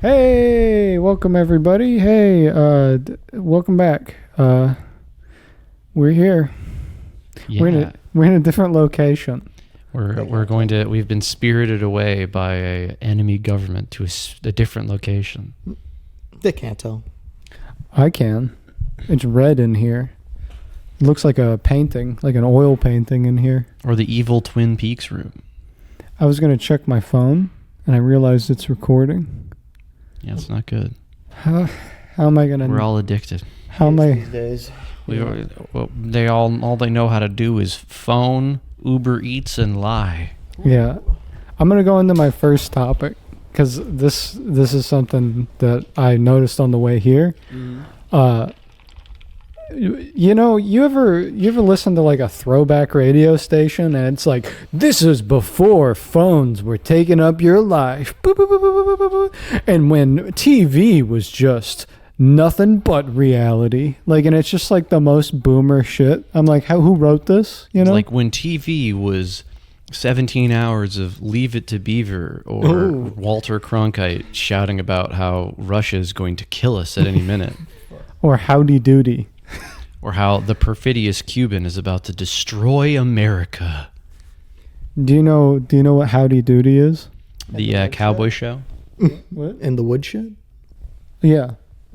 Hey, welcome everybody. Hey, welcome back. We're here. Yeah. We're in a different location. We've been spirited away by a enemy government to a different location. They can't tell. I can. It's red in here. It looks like a painting, like an oil painting in here. Or the evil Twin Peaks room. I was going to check my phone and I realized it's recording. Yeah, it's not good. How am I going to... We're all addicted. How am I... These days. All they know how to do is phone, Uber Eats, and lie. Yeah. I'm going to go into my first topic because this is something that I noticed on the way here. You know, you ever listen to like a throwback radio station and it's like, this is before phones were taking up your life. And when TV was just nothing but reality. Like, and it's just like the most boomer shit. I'm like, who wrote this? You know? Like when TV was 17 hours of Leave It to Beaver or Walter Cronkite shouting about how Russia is going to kill us at any minute. Or Howdy Doody. Or how the perfidious Cuban is about to destroy America. Do you know what Howdy Doody is? The cowboy show? What? In the woodshed? Yeah.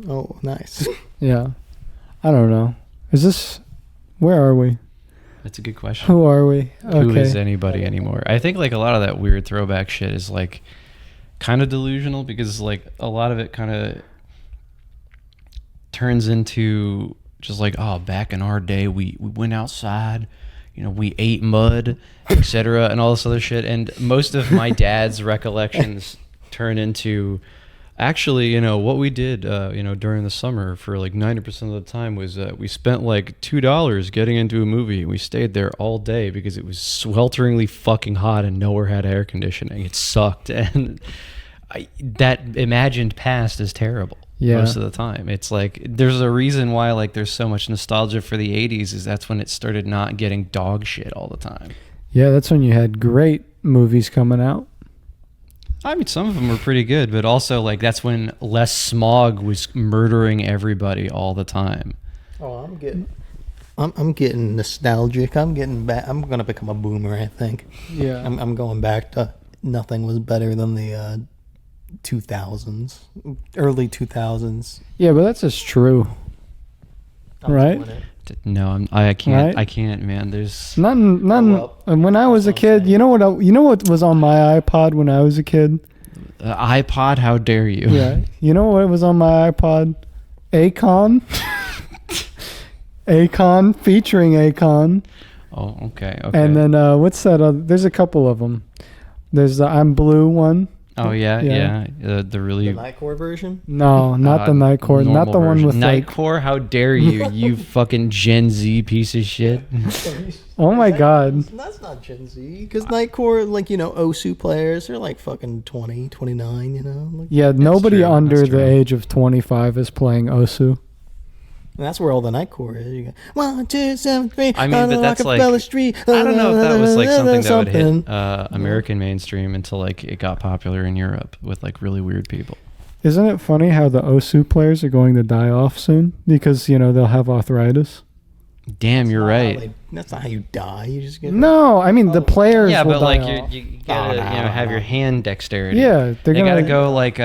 Oh, nice. Yeah. I don't know. Where are we? That's a good question. Who are we? Who Okay. is anybody anymore? I think like a lot of that weird throwback shit is like kind of delusional because like a lot of it kind of turns into just like, oh, back in our day we went outside, you know, we ate mud, etc., and all this other shit. And most of my dad's recollections turn into actually, you know, what we did during the summer for like 90% of the time was we spent like $2 getting into a movie. We stayed there all day because it was swelteringly fucking hot and nowhere had air conditioning. It sucked. And that imagined past is terrible. Yeah. Most of the time. It's like there's a reason why like there's so much nostalgia for the 80s is that's when it started not getting dog shit all the time. Yeah, that's when you had great movies coming out. I mean, some of them were pretty good, but also like that's when less smog was murdering everybody all the time. Oh, I'm getting nostalgic. I'm getting back. I'm gonna become a boomer, I think. Yeah. I'm going back to nothing was better than the 2000s, early 2000s. Yeah, but that's just true. Right? No, I can't. Right? I can't, man. There's Nothing. well, When I was a kid, you know what was on my iPod when I was a kid? iPod. How dare you? Yeah. You know what was on my iPod? Akon. Akon featuring Akon. Oh, okay. And then what's that? There's a couple of them. There's the I'm Blue one. Oh yeah. The really The Nightcore version? No, not the Nightcore. Not the one with like. Nightcore. How dare you, you fucking Gen Z piece of shit. Oh my God. That's not Gen Z. Because Nightcore, like, you know, OSU players, they're like fucking 20, 29, you know? Like, Yeah, nobody true, under that's the true. age of 25 is playing Osu. and that's where all the Nightcore is. You go, 1, 2, 7, 3. I mean, but that's like Rockefeller Street. I don't know if that was like something that would hit something. American mainstream until like it got popular in Europe with like really weird people. Isn't it funny how the Osu players are going to die off soon? Because, you know, they'll have arthritis. Damn, you're right. That's not how you die. You just get. No, I mean, the players Yeah, will but die like off. you gotta have your hand dexterity. Yeah, they gonna gotta go like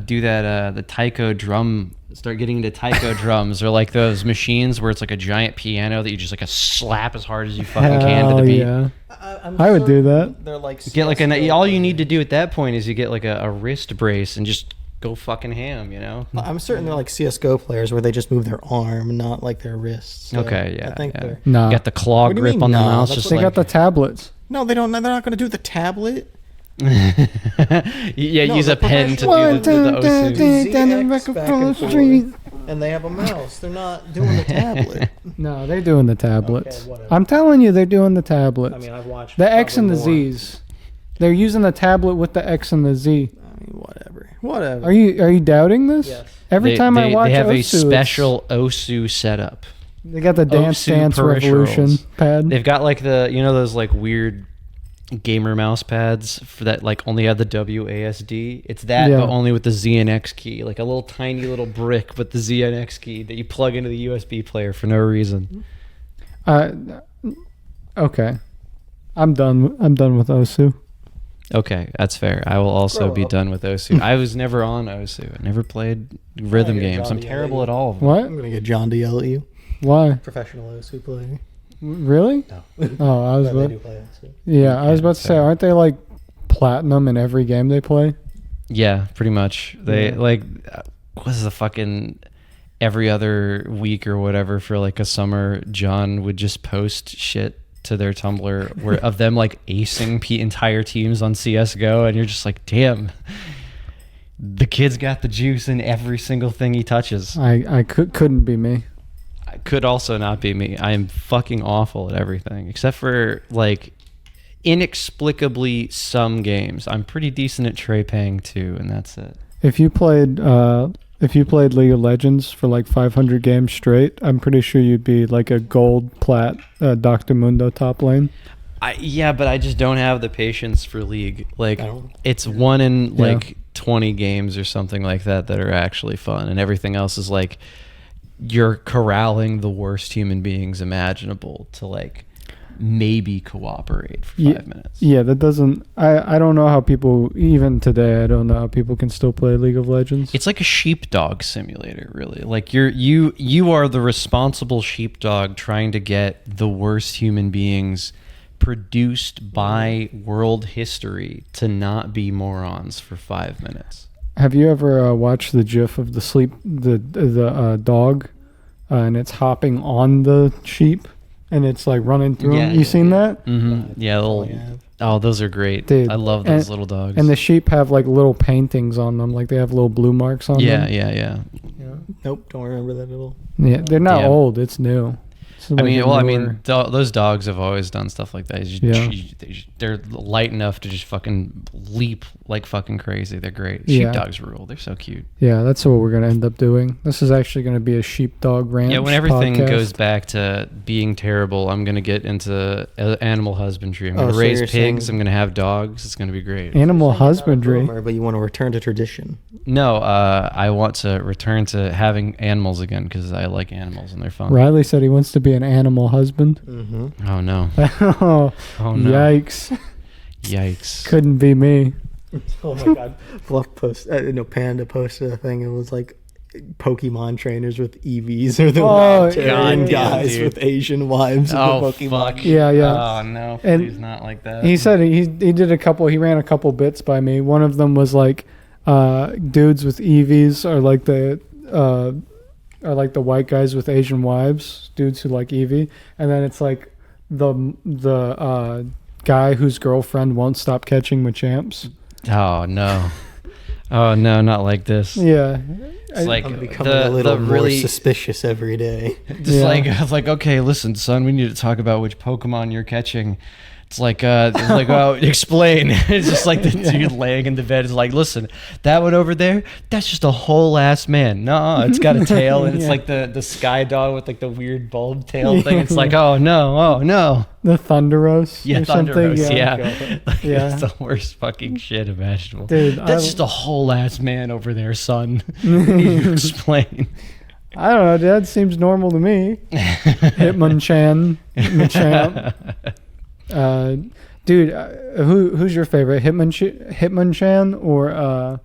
do that the taiko drum. Start getting into taiko drums or like those machines where it's like a giant piano that you just like slap as hard as you fucking can to the beat. Yeah. I would do that. They're like Get like all you need to do at that point is you get like a wrist brace and just go fucking ham, you know? I'm certain they're like CS:GO players where they just move their arm, not like their wrists. So Okay, yeah. I think yeah. they're. No. You got the claw What do you grip mean, on the no? mouse. That's Just They like, got the tablets. No, they don't. They're not going to do the tablet. yeah, No, use the a pen to professional- do the Osu. ZX down the back and Rockefeller forth. Street. And they have a mouse. They're not doing the tablet. No, they're doing the tablets. Okay, whatever. I'm telling you, they're doing the tablets. I mean, I've watched The X and the probably more. Z's. They're using the tablet with the X and the Z. I mean, whatever. Whatever. Are you doubting this? Yes. Every time I watch they have Osu, a it's- special Osu setup. They got the Dance Osu Dance peripherals. Revolution pad. They've got like the those like weird gamer mouse pads for that like only have the WASD. It's that, Yeah. but only with the ZNX key, like a little tiny little brick with the ZNX key that you plug into the USB player for no reason. Okay. I'm done with Osu. Okay, that's fair. I will also Grow be up. done with Osu. I was never on Osu. I never played rhythm get games. I'm Johnny terrible Elliott. at all of them. What? I'm gonna get John to yell at you. Why? Professional OSU player. Really? No. Oh, I was No, they about, do play OSU. yeah, I was about to say, fair. aren't they like platinum in every game they play? Yeah, pretty much. They Yeah. like what was the fucking every other week or whatever for like a summer, John would just post shit to their Tumblr where of them like acing entire teams on CS:GO, and you're just like, damn, the kid's got the juice in every single thing he touches. I couldn't be me. Could also not be me. I am fucking awful at everything except for like inexplicably some games. I'm pretty decent at Trey Pang too, and that's it. If you played League of Legends for like 500 games straight, I'm pretty sure you'd be like a gold plat Dr. Mundo top lane. Yeah, but I just don't have the patience for League. Like I don't- it's one in Yeah. like 20 games or something like that that are actually fun, and everything else is like you're corralling the worst human beings imaginable to like maybe cooperate for 5 minutes. Yeah, that doesn't. I don't know how people even today. I don't know how people can still play League of Legends. It's like a sheepdog simulator, really. Like you are the responsible sheepdog trying to get the worst human beings produced by world history to not be morons for 5 minutes. Have you ever watched the GIF of the dog, and it's hopping on the sheep, and it's like running through Yeah, them? You seen that? Mm-hmm. Yeah, all little, I have. oh, those are great. Dude, I love those and- little dogs. And the sheep have like little paintings on them, like they have little blue marks on yeah, them. yeah. Nope, don't remember that at all. Yeah, they're not Yeah. old. It's new. It's I like mean, a well, I newer- mean, those dogs have always done stuff like that. Yeah. They're light enough to just fucking leap like fucking crazy. They're great. Yeah. Sheepdogs rule. They're so cute. yeah, that's what we're gonna end up doing. This is actually gonna be a sheepdog ranch. Yeah, when everything podcast. goes back to being terrible, I'm gonna get into animal husbandry. I'm Oh, gonna so raise you're pigs. saying- I'm gonna have dogs. It's gonna be great. Animal husbandry. But you want to return to tradition. No, I want to return to having animals again because I like animals and they're fun. Riley said he wants to be an animal husband. Mm-hmm. Oh no! Oh, Oh no! yikes! Yikes! Couldn't be me. Oh my god. Fluff Panda posted a thing. It was like Pokemon trainers with EVs or the Oh, Italian God, guys dude. with Asian wives. Oh of the Pokemon. fuck! Yeah, yeah. Oh no! And Please not like that. He said he did a couple. He ran a couple bits by me. One of them was like, dudes with EVs are like the white guys with Asian wives. Dudes who like EV, and then it's like the guy whose girlfriend won't stop catching Machamps. Oh no! Oh no! Not like this. Yeah, It's like I'm becoming the a little more really suspicious every day. just Yeah. like I was like, okay, listen, son, we need to talk about which Pokemon you're catching. It's like oh, explain. It's just like the dude laying in the bed is like, listen, that one over there, that's just a whole ass man. No, it's got a tail, and it's Yeah. like the sky dog with like the weird bulb tail thing. It's like, oh no. the Thunderos. Yeah, or something. Thunderos, yeah. Like, Yeah. It's the worst fucking shit imaginable. Dude, That's just a whole ass man over there, son. You explain. I don't know. That seems normal to me. Hitmonchan, Machamp. Dude, who's your favorite? Hitmonchan or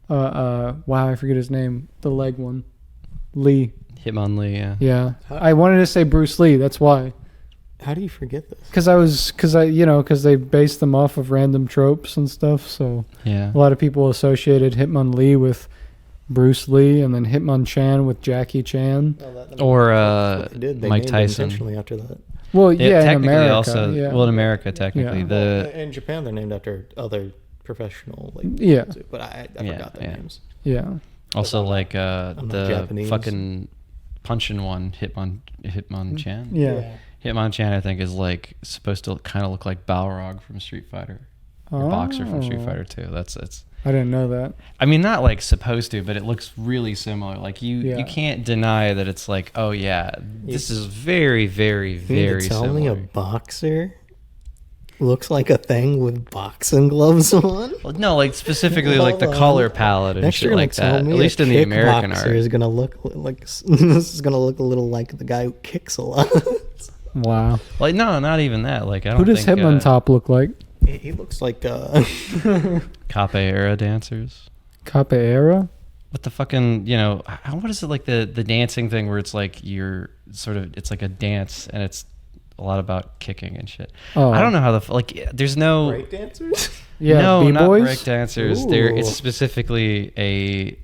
wow, I forget his name. The leg one, Lee. Hitmonlee, yeah. Yeah, I wanted to say Bruce Lee. That's why. How do you forget this? Because they based them off of random tropes and stuff. So Yeah. a lot of people associated Hitmonlee with Bruce Lee, and then Hitmonchan with Jackie Chan. Or They did. They Mike named it Tyson. intentionally after that. Well, Yeah, yeah, in technically America. also yeah. well in America technically Yeah. In Japan, they're named after other professional, like Yeah. But I Yeah, forgot their yeah. names. yeah. also like not the Japanese. fucking punching one Hitmonchan. Yeah. Hitmonchan I think is like supposed to kind of look like Balrog from Street Fighter. Or Boxer from Street Oh. Fighter 2. That's I didn't know that. I mean not like supposed to, but it looks really similar. Like you Yeah. can't deny that it's like, oh yeah, this is very very You mean very to tell similar. me a boxer looks like a thing with boxing gloves on? Well, no, like specifically like the color palette and Next shit you're gonna like tell that. me At least in the American kickboxer art. is gonna look like this is gonna look a little like the guy who kicks a lot. Wow. Like no, not even that. Like I don't Who does think Hitman Top look like? He looks like Cape era dancers. Capoeira? What the fucking, what is it like the dancing thing where it's like you're sort of, it's like a dance and it's a lot about kicking and shit. Oh. I don't know how there's no. break dancers. Yeah, no, not B-boys? break dancers. It's Ooh. specifically a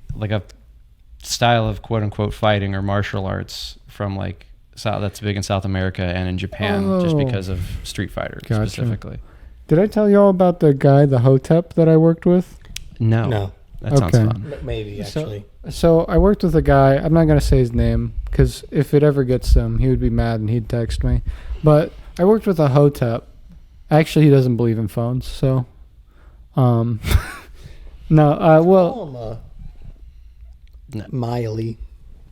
style of quote unquote fighting or martial arts from like that's big in South America and in Japan just Oh. because of Street Fighter Gotcha. specifically. Did I tell you all about the guy, the Hotep, that I worked with? No, That sounds Okay. fun. maybe actually. So I worked with a guy. I'm not going to say his name because if it ever gets to him, he would be mad and he'd text me. But I worked with a Hotep. Actually, he doesn't believe in phones. So, no. Well, Call him, No. Miley.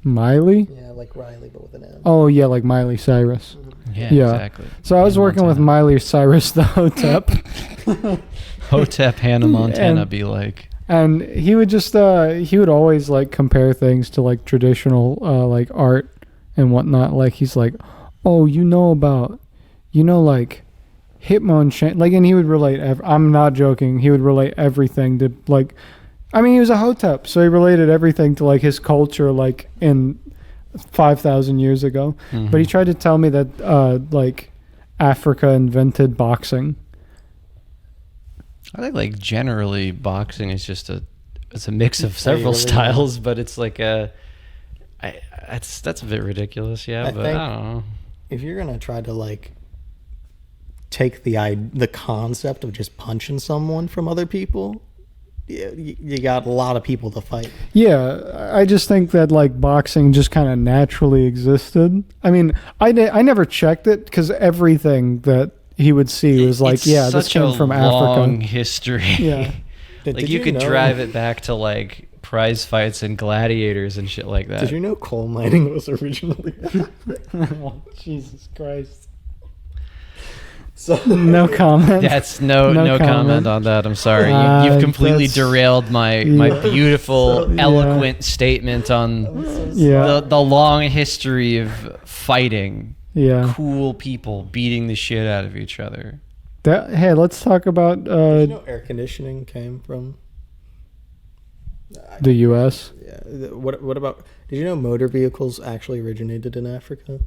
Miley. Yeah, like Riley, but with an M. Oh yeah, like Miley Cyrus. Yeah, Yeah. exactly. So I was Hannah working with Montana. Miley Cyrus, the Hotep. Hotep Hannah Montana And- be like, And he would just he would always like compare things to like traditional like art and whatnot. Like he's like, oh, about like Hitmonchan, like, and he would relate. I'm not joking. He would relate everything to like. I mean, he was a Hotep, so he related everything to like his culture, like in 5,000 years ago. mhm. But he tried to tell me that like Africa invented boxing. I think like generally boxing is just it's a mix of several really styles, but it's like that's a bit ridiculous, yeah. I But think- I don't know. If you're gonna try to like take the concept of just punching someone from other people, you got a lot of people to fight. Yeah, I just think that like boxing just kind of naturally existed. I mean, I never checked it because everything that he would see was like, It's yeah, this such came a from long Africa. history. Yeah. Like you could drive it back to like prize fights and gladiators and shit like that. Did you know coal mining was originally? Oh, Jesus Christ. So No comment. That's no No comment comment. on that. I'm sorry. You've completely that's- derailed my Yeah. beautiful, Yeah. eloquent statement on Yeah. the long history of fighting. Yeah. Cool people beating the shit out of each other. Hey, let's talk about Did you know air conditioning came from? the U.S. Yeah. What about? Did you know motor vehicles actually originated in Africa?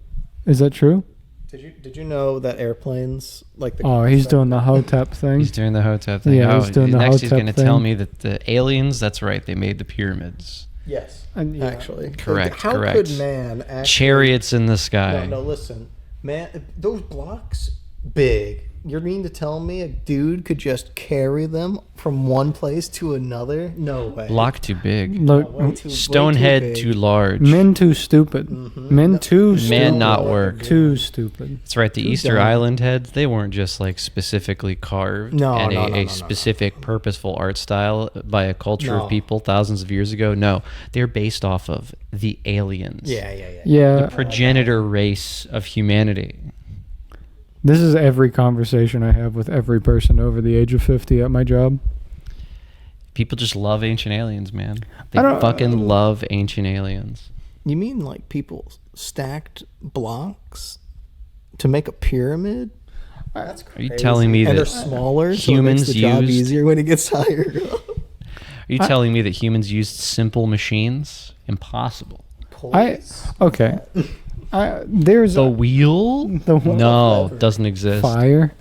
Is that true? Did you know that airplanes like the? Oh, he's doing the Hotep thing. He's doing the Hotep thing. Yeah, Oh, he's doing the next he's Hotep going to tell thing. me that the aliens, that's right, they made the pyramids. Yes. And, yeah. Actually. Correct, How correct. could man actually? Chariots in the sky. No, listen, man. Those blocks big. You mean to tell me a dude could just carry them from one place to another? No way. Block too big. Look, Way too Stonehead big. too large. men too stupid. Men too stupid. Man not work. Too stupid. That's right. The Too Easter dumb. Island heads, they weren't just like specifically carved No, and no, no, a no, specific purposeful art style by a culture No. of people thousands of years ago. No, they're based off of the aliens. Yeah. Yeah. The progenitor race of humanity. This is every conversation I have with every person over the age of 50 at my job. People just love ancient aliens, man. They I don't- fucking love ancient aliens. You mean like people stacked blocks to make a pyramid? That's Are crazy. you telling me and they're that smaller, so it humans makes the job used- easier when it gets higher. Are you telling me that humans used simple machines? Impossible. Okay. There's The wheel? the No, doesn't exist. fire.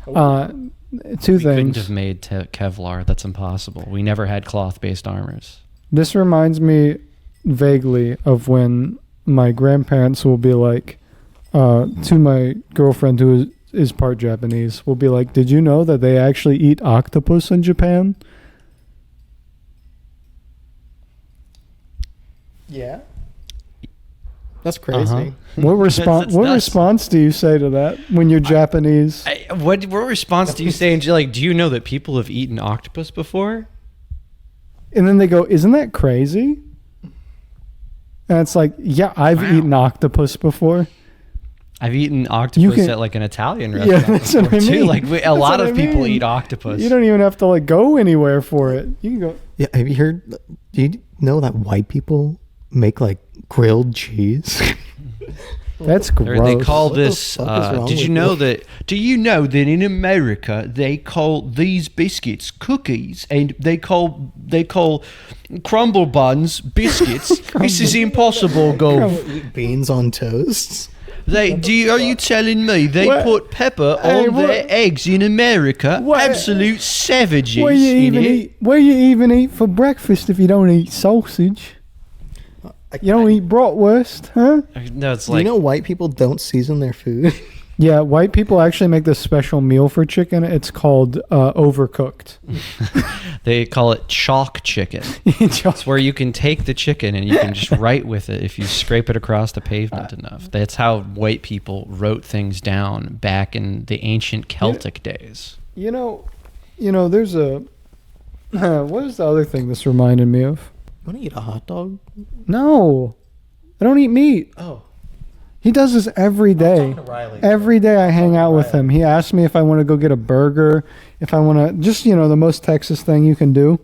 Two We couldn't things. have made Kevlar. That's impossible. We never had cloth-based armors. This reminds me vaguely of when my grandparents will be like, to my girlfriend who is part Japanese, will be like, "Did you know that they actually eat octopus in Japan?" Yeah. That's crazy. Uh-huh. What response? That's What nuts. response do you say to that when you're Japanese? What response do you say? And you're like, do you know that people have eaten octopus before? And then they go, "Isn't that crazy?" And it's like, "Yeah, I've Wow. eaten octopus before." I've eaten octopus can- at like an Italian Yeah, restaurant that's what before I too. mean. Like a That's lot what of I people mean. eat octopus. You don't even have to like go anywhere for it. You can go. Yeah, have you heard? Do you know that white people make like grilled cheese? That's Or gross. they call What the this. fuck is wrong Did you with know you? that? Do you know that in America they call these biscuits cookies, and they call crumble buns biscuits? This is impossible, Golf. Eat beans on toast. Are you telling me they What? put pepper Hey, on what? their eggs in America? What? Absolute savages Where you in even it. eat? Where you even eat for breakfast if you don't eat sausage? You don't eat bratwurst, huh? No, it's Do like you know white people don't season their food? Yeah, white people actually make this special meal for chicken. It's called overcooked. they call it chalk chicken. It's where you can take the chicken and you can just write with it if you scrape it across the pavement enough. That's how white people wrote things down back in the ancient Celtic days. You know, there's a what is the other thing this reminded me of? You want to eat a hot dog? No, I don't eat meat. Oh, He does this every day. talking to Riley. Every day I hang out with Riley. him. He asks me if I want to go get a burger, if I want to, just, the most Texas thing you can do.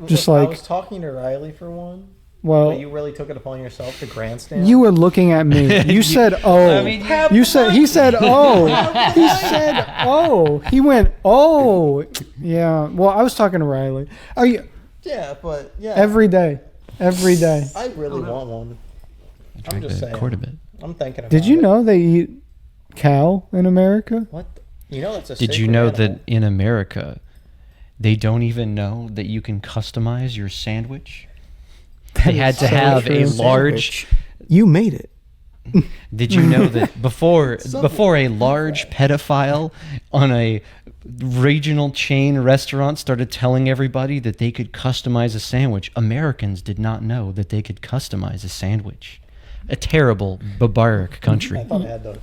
Just I like, was talking to Riley for one. well, But you really took it upon yourself to grandstand. you were looking at me. You said, oh. I mean, He said, oh. He said, oh. He went, oh. Yeah. Well, I was talking to Riley. Are you, Yeah, but yeah. every day. Every day. I really want one. I'm just saying. Quarter bit. I'm thinking about Did you it. know they eat cow in America? What? You know that's a Did you sacred know animal. that in America, they don't even know that you can customize your sandwich? They had to so have a true. large. You made it. Did you know that before a large pedophile on a regional chain restaurant started telling everybody that they could customize a sandwich, Americans did not know that they could customize a sandwich. A terrible, barbaric country. I thought I had to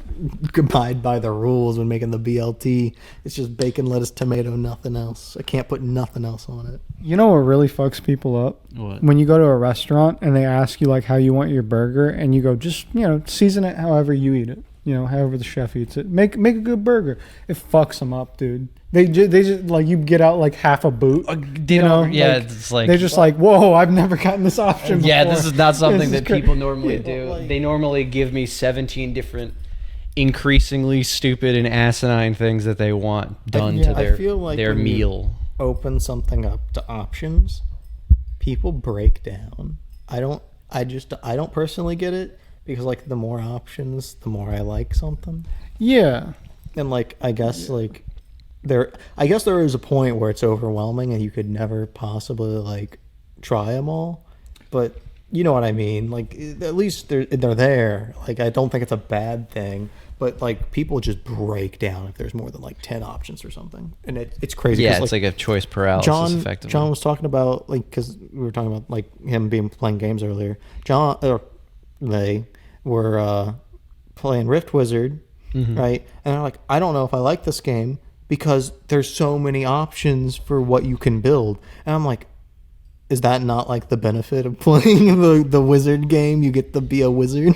abide by the rules when making the BLT. It's just bacon, lettuce, tomato, nothing else. I can't put nothing else on it. You know what really fucks people up? What? When you go to a restaurant and they ask you like how you want your burger, and you go, just season it however you eat it. However the chef eats it. Make a good burger. It fucks them up, dude. They just like, you get out like half a boot. It's like They're just like, whoa, I've never gotten this option yeah, before. this is not something This is that cra- people normally Yeah, do. like- They normally give me 17 different, increasingly stupid and asinine things that they want done yeah, to I their feel like their when you- meal. Open something up to options, people break down. I don't personally get it because like the more options, the more I like something. Yeah. And like I guess there is a point where it's overwhelming and you could never possibly like try them all. But you know what I mean? Like at least they're there. Like I don't think it's a bad thing. But like people just break down if there's more than like 10 options or something, and it's crazy. Yeah, 'cause, it's like a choice paralysis, effectively. John was talking about like because we were talking about like him playing games earlier. They were playing Rift Wizard, right? And they're like, I don't know if I like this game because there's so many options for what you can build. And I'm like, is that not like the benefit of playing the wizard game? You get to be a wizard.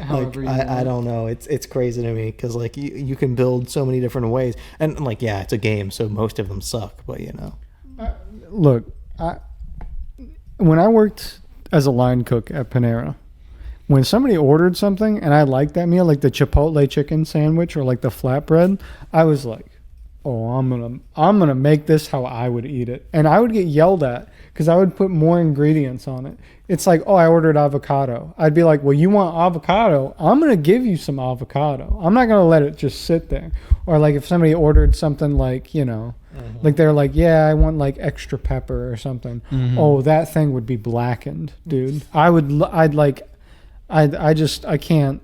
Like However you I want. don't know. It's crazy to me because like you can build so many different ways, and like yeah, it's a game, so most of them suck. But Look, when I worked as a line cook at Panera, when somebody ordered something and I liked that meal, like the Chipotle chicken sandwich or like the flatbread, I was like, oh, I'm gonna make this how I would eat it, and I would get yelled at because I would put more ingredients on it. It's like, oh, I ordered avocado. I'd be like, well, you want avocado? I'm gonna give you some avocado. I'm not gonna let it just sit there. Or like if somebody ordered something like, like they're like, yeah, I want like extra pepper or something. Oh, that thing would be blackened, dude. I can't.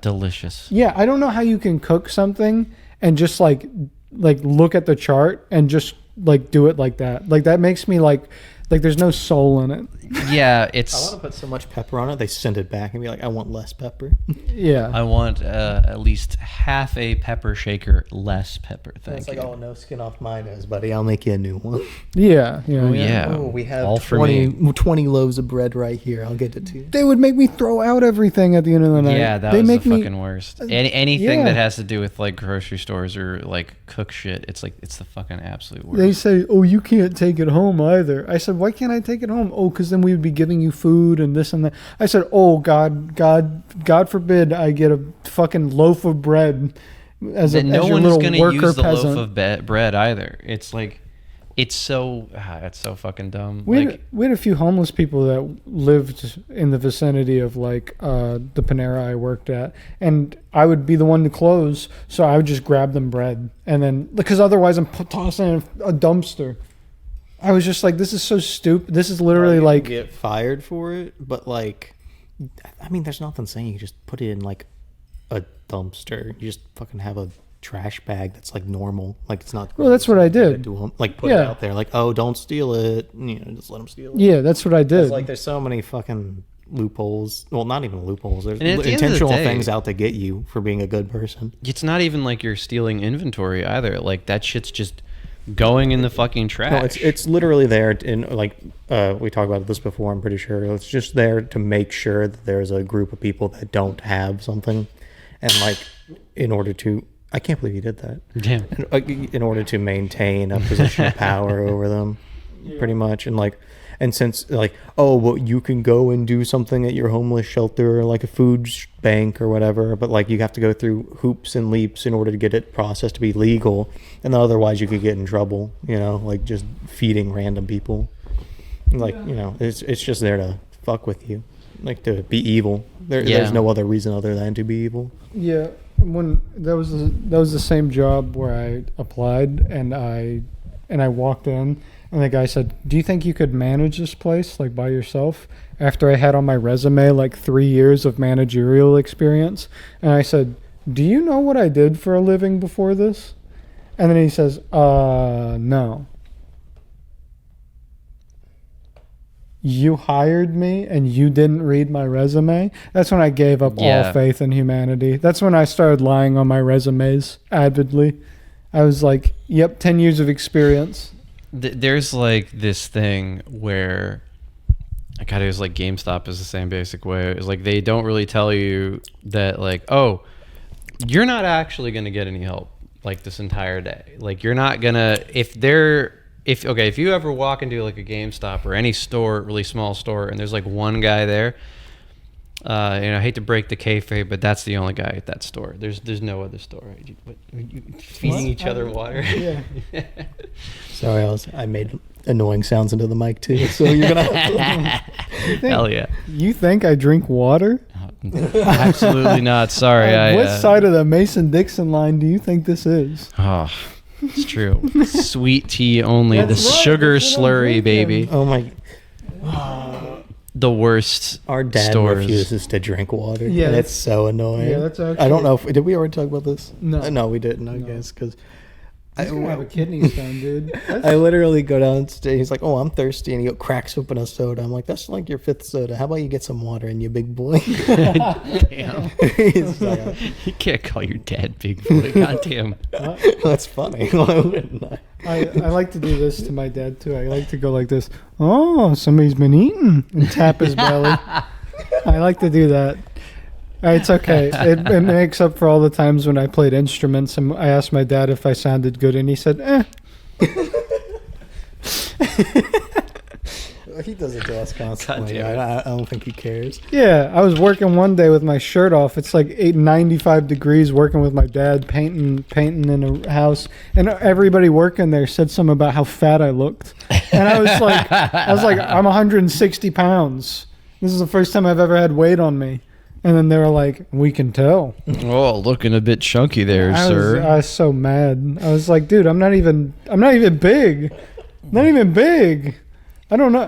Delicious. Yeah, I don't know how you can cook something and just like look at the chart and just like do it like that. Like that makes me like Like there's no soul in it. Yeah, I want it's. to put so much pepper on it. They send it back and be like, I want less pepper. Yeah. I want at least half a pepper shaker less pepper. Thank It's you. like, oh, no skin off my nose, buddy. I'll make you a new one. Yeah. Oh, yeah. Oh, we have All for 20 loaves of bread right here. I'll get it to you. They would make me throw out everything at the end of the night. Yeah, that they was make the me, fucking worst. Anything yeah. that has to do with like grocery stores or like cook shit, it's the fucking absolute worst. They say, "Oh, you can't take it home either." I said, "Why can't I take it home?" "Oh, because then we would be giving you food and this and that." I said, "Oh, God forbid I get a fucking loaf of bread as a That no as your one's little gonna worker use the peasant." loaf of bread either. It's like, it's so fucking dumb. We had a few homeless people that lived in the vicinity of like the Panera I worked at, and I would be the one to close, so I would just grab them bread, and then because otherwise I'm tossing in a dumpster. I was just like, this is so stupid. This is literally You like, can get fired for it, but like, I mean, there's nothing saying you just put it in like a dumpster. You just fucking have a trash bag that's like normal. Like it's not. Well, that's what I did. Like put it Yeah. out there. Like, oh, don't steal it. You know, just let them steal it. yeah, that's what I did. It's like there's so many fucking loopholes. Well, not even loopholes. There's And at the end of the intentional day- things out to get you for being a good person. it's not even like you're stealing inventory either. Like that shit's just going in the fucking trash. No, it's literally there. In like we talked about this before. I'm pretty sure it's just there to make sure that there's a group of people that don't have something, and like in order to. I can't believe you did that. Damn. In order to maintain a position of power over them, pretty much, and since like, oh, well, you can go and do something at your homeless shelter or like a food bank or whatever, but like you have to go through hoops and leaps in order to get it processed to be legal, and otherwise you could get in trouble. You know, like just feeding random people, like you know, it's just there to fuck with you, like to be evil. There's no other reason other than to be evil. Yeah, when that was the same job where I applied and I walked in and the guy said, "Do you think you could manage this place like by yourself?" After I had on my resume like 3 years of managerial experience, and I said, "Do you know what I did for a living before this?" And then he says, "No." You hired me and you didn't read my resume? That's when I gave up all faith in humanity. That's when I started lying on my resumes avidly. I was like, yep, 10 years of experience. There's like this thing where I kind of was like GameStop is the same basic way. It's like they don't really tell you that like, oh, you're not actually going to get any help like this entire day. Like you're not going to, if you ever walk into like a GameStop or any store, really small store, and there's like one guy there, I hate to break the kayfabe, but that's the only guy at that store. There's no other store. You feeding each other water. Yeah. Sorry, I made annoying sounds into the mic too, so you're gonna have to. Hell yeah. You think I drink water? Absolutely not. Sorry. What side of the Mason-Dixon line do you think this is? Oh, it's true. Sweet tea only. That's the right, sugar that's what I'm slurry, drinking. baby. Oh my! The worst. Our dad stores. refuses to drink water. Yeah, and it's so annoying. Yeah, that's actually. I don't know if did we already talk about this? No. No, we didn't. I No. guess because He's gonna have a kidney stone, dude. I literally go downstairs. He's like, "Oh, I'm thirsty," and he cracks open a soda. I'm like, "That's like your fifth soda. How about you get some water in you, big boy?" Damn. He's like, You can't call your dad big boy. Goddamn. "That's funny." Why wouldn't I? I like to do this to my dad too. I like to go like this. Oh, somebody's been eating, and tap his belly. I like to do that. It's okay. It makes up for all the times when I played instruments and I asked my dad if I sounded good, and he said, "Eh." He does it to us constantly. damn it. I don't think he cares. Yeah, I was working one day with my shirt off. It's like 95 degrees working with my dad, painting in a house, and everybody working there said something about how fat I looked, and I was like, I'm 160 pounds. This is the first time I've ever had weight on me. And then they were like, "We can tell." Oh, looking a bit chunky there, I sir. was so mad. I was like, "Dude, I'm not even big. Not even big. I don't know."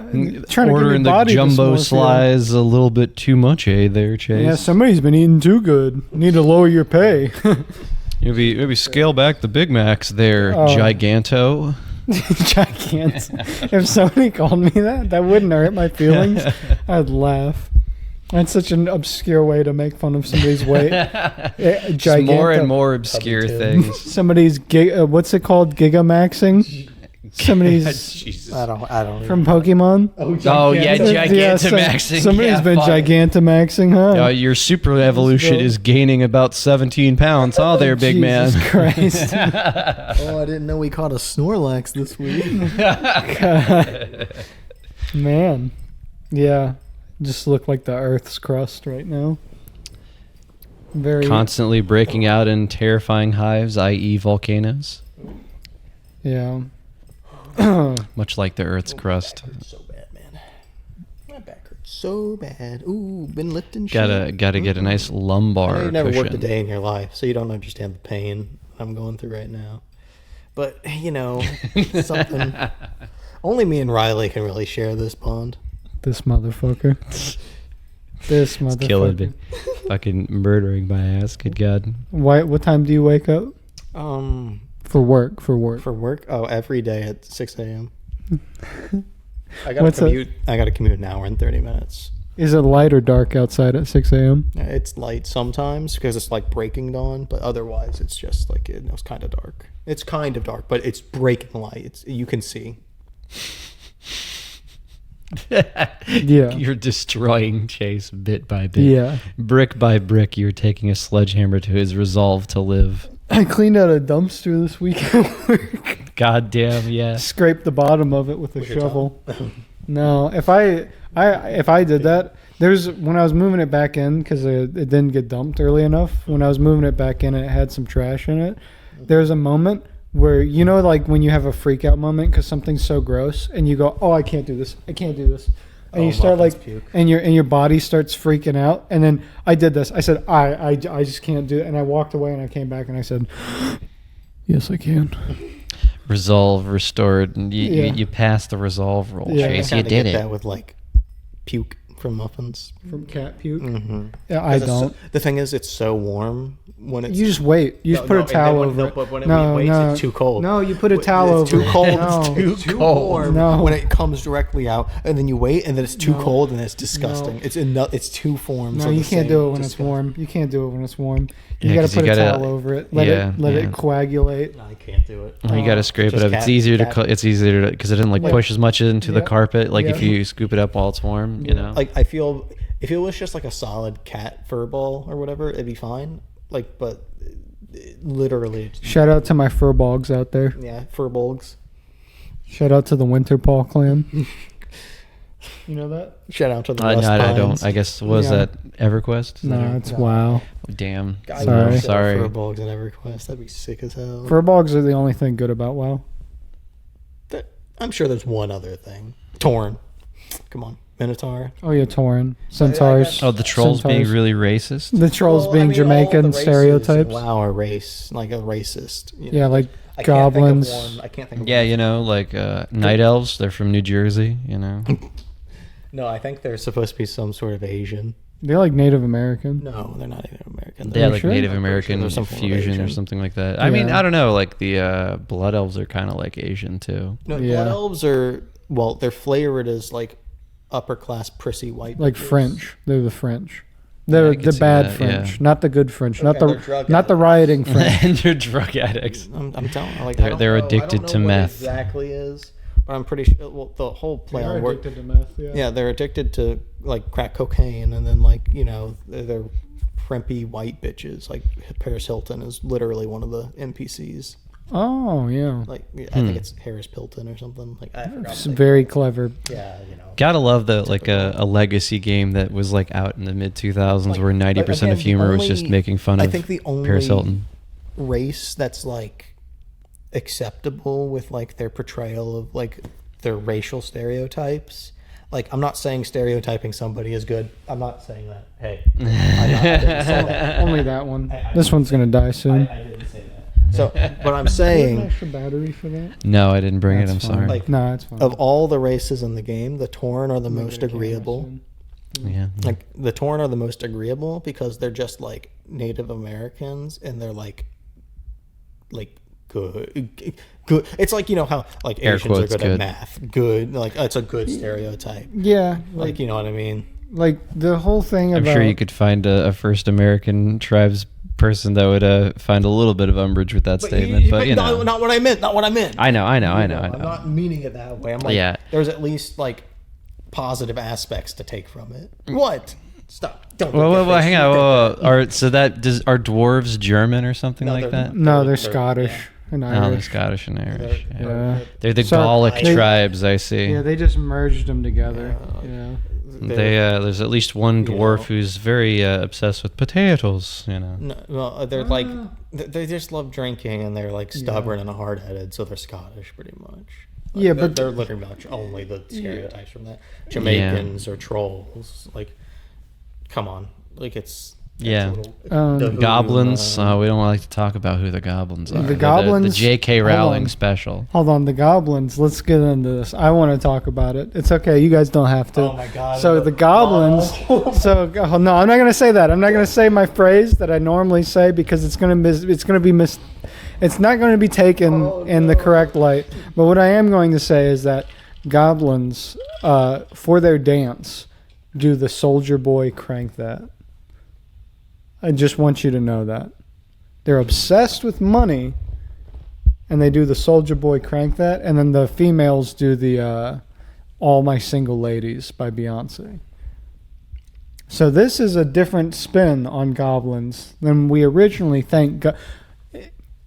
Trying to Ordering give me the body jumbo dysmorphia. slice a little bit too much, there, Chase? Yeah, somebody's been eating too good. Need to lower your pay. Maybe scale back the Big Macs there, Oh. Giganto. Gigantic. If somebody called me that wouldn't hurt my feelings. I'd laugh. That's such an obscure way to make fun of somebody's weight. Just more and more obscure things. Somebody's what's it called? Gigamaxing. Somebody's Jesus. I don't from Pokemon. Oh yeah, Gigantamaxing. Somebody's Yeah, been fuck. Gigantamaxing, huh? Your super evolution is gaining about 17 pounds. Oh, there, big man. Jesus Christ. Oh, I didn't know we caught a Snorlax this week. Man. Yeah. Just look like the Earth's crust right now. Very Constantly breaking out in terrifying hives, i.e. volcanoes. Yeah. Much like the Earth's crust. Hurts so bad, man. My back hurts so bad. Ooh, been lifting shit. Gotta get a nice lumbar I know you've never cushion. worked a day in your life, so you don't understand the pain I'm going through right now. But, something... Only me and Riley can really share this bond. This motherfucker. This It's killing me. motherfucker. Fucking murdering my ass. Good God. What time do you wake up? For work. For work? Oh, every day at 6 a.m. I What's that? gotta commute an hour and 30 minutes. Is it light or dark outside at 6 a.m.? It's light sometimes because it's like breaking dawn, but otherwise it's just like it's kind of dark. It's kind of dark, but it's breaking light. You can see. Yeah. You're destroying Chase bit by bit. Yeah. Brick by brick, you're taking a sledgehammer to his resolve to live. I cleaned out a dumpster this week at work. God damn, yeah. Scraped the bottom of it with a your shovel. No, if I did that, when I was moving it back in because it didn't get dumped early enough. When I was moving it back in, it had some trash in it. There's a moment where like when you have a freak out moment because something's so gross and you go, "Oh, I can't do this. I can't do this." And you start muffins like, puke. and your body starts freaking out. And then I did this. I said, I just can't do it. And I walked away and I came back and I said, "Yes, I can." Resolve restored. And Yeah. you passed the resolve roll, Yeah. Chase. I You kinda did get it. that with like puke from muffins. From cat puke. Mm-hmm. Yeah, I don't. The thing is, it's so warm when it's. You just wait. You just put a towel over it. But when No, it waits, no. it's too cold. No, you put a towel It's over too it. cold. No. It's too warm No. when it comes directly out, and then you wait, and then it's too No. cold, and it's disgusting. No. It's two forms. No, of you the can't same do it when it's disgust. warm. You can't do it when it's warm. You Yeah, got 'cause to put you a gotta- towel over it. Let yeah, it yeah. coagulate. No, I can't do it. You got to scrape it Just up. cat- It's easier cat- to it's easier to because it didn't like Yeah. push as much into the Yeah. carpet. Like if Yeah. you scoop it up while it's warm, you know. Like I feel if it was just like a solid cat fur ball or whatever, it'd be fine. Like, but literally, Shout out to my fur bogs out there. yeah, fur bulgs. Shout out to the Winterpaw clan. You know that? Shout out to the No, Rust I Pines. don't. I guess was Yeah. that EverQuest? No, it's No. WoW. Damn. I Sorry. wish there were Sorry. Fur bulgs in EverQuest. That'd be sick as hell. Fur bogs are the only thing good about WoW. I'm sure there's one other thing. Torn. Come on, Minotaur. Oh yeah, Tauren, centaurs. Oh, the trolls being Centaurs. really racist. The trolls Well, I being mean, all Jamaican the races stereotypes. in WoW are race, like a racist. you know. Yeah, like I can't think of goblins. one. I can't think of Yeah, one. you know, like night elves. They're from New Jersey. You know. No, I think they're supposed to be some sort of Asian. They're like Native American. No, they're not Native American. Yeah, you like sure? Native I'm pretty sure American there's some form of fusion or Asian. something like that. I mean, Yeah. I don't know. Like the blood elves are kind of like Asian too. No, Yeah. blood elves are they're flavored as like upper class prissy white. Like bitches. French. They're the French. I They're could the see bad that, French, yeah. not the good French, Okay, they're drug not the addicts. rioting French. And they're drug addicts. I'm telling you, like They're- I don't they're know- I addicted don't to know what meth. exactly is, but I'm pretty sure. Well, the whole play on word. to meth. Yeah, they're addicted to like crack cocaine, and then like they're frimpy white bitches. Like Paris Hilton is literally one of the NPCs. Oh yeah. Like I think it's Harris Pilton or something. Like I forgot. It's what they- very clever. Yeah, Gotta love the like a legacy game that was like out in the mid 2000s where 90% of again, the humor was just only- making fun I of think the only Paris Hilton. race that's like acceptable with like their portrayal of like their racial stereotypes. Like I'm not saying stereotyping somebody is good. I'm not saying that. Hey, I didn't say that. Only that one. This one's gonna die soon. I didn't say that. So, but I'm saying extra battery for that? No, I didn't bring it. I'm That's fine. sorry. Like, No, it's fine. of all the races in the game, the Tauren are the Make most it a camera agreeable. soon. Yeah. Like the Tauren are the most agreeable because they're just like Native Americans and they're like good. It's like, you know how like Air Asians are quotes, good good. at math. Good, like it's a good stereotype. Yeah, Like, you know what I mean? like the whole thing I'm about. sure you could find a first American tribes person that would find a little bit of umbrage with that statement, but you know, not what I meant. Not what I meant. I know. I'm not meaning it that way. I'm like, Yeah. there's at least like positive aspects to take from it. What? Stop. Don't. Well, hang on. Are dwarves German or something No, like they're- that? No, they're Scottish and Oh, they're Irish. Scottish and Irish. Yeah. Yeah. They're the So, Gallic they- tribes, I see. Yeah, they just merged them together. Yeah. There's at least one you dwarf know. who's very obsessed with potatoes. You know. No, well, they're like they just love drinking and they're like stubborn and hard-headed, so they're Scottish pretty much. Like, Yeah, but- they're literally much only the stereotypes from that. Jamaicans or trolls, like, come on, like it's Yeah. a little- the Goblins. We don't like to talk about who the goblins are. The The goblins- J.K. hold Rowling on. special. Hold on, the goblins. Let's get into this. I want to talk about it. It's okay. You guys don't have to. Oh my God. So the goblins. So no, I'm not going to say that. I'm not going to say my phrase that I normally say because it's going to be It's not going to be taken in the correct light. But what I am going to say is that goblins, for their dance, do the Soldier Boy crank that. I just want you to know that. They're obsessed with money, and they do the Soldier Boy crank that, and then the females do the All My Single Ladies by Beyonce. So this is a different spin on goblins than we originally think.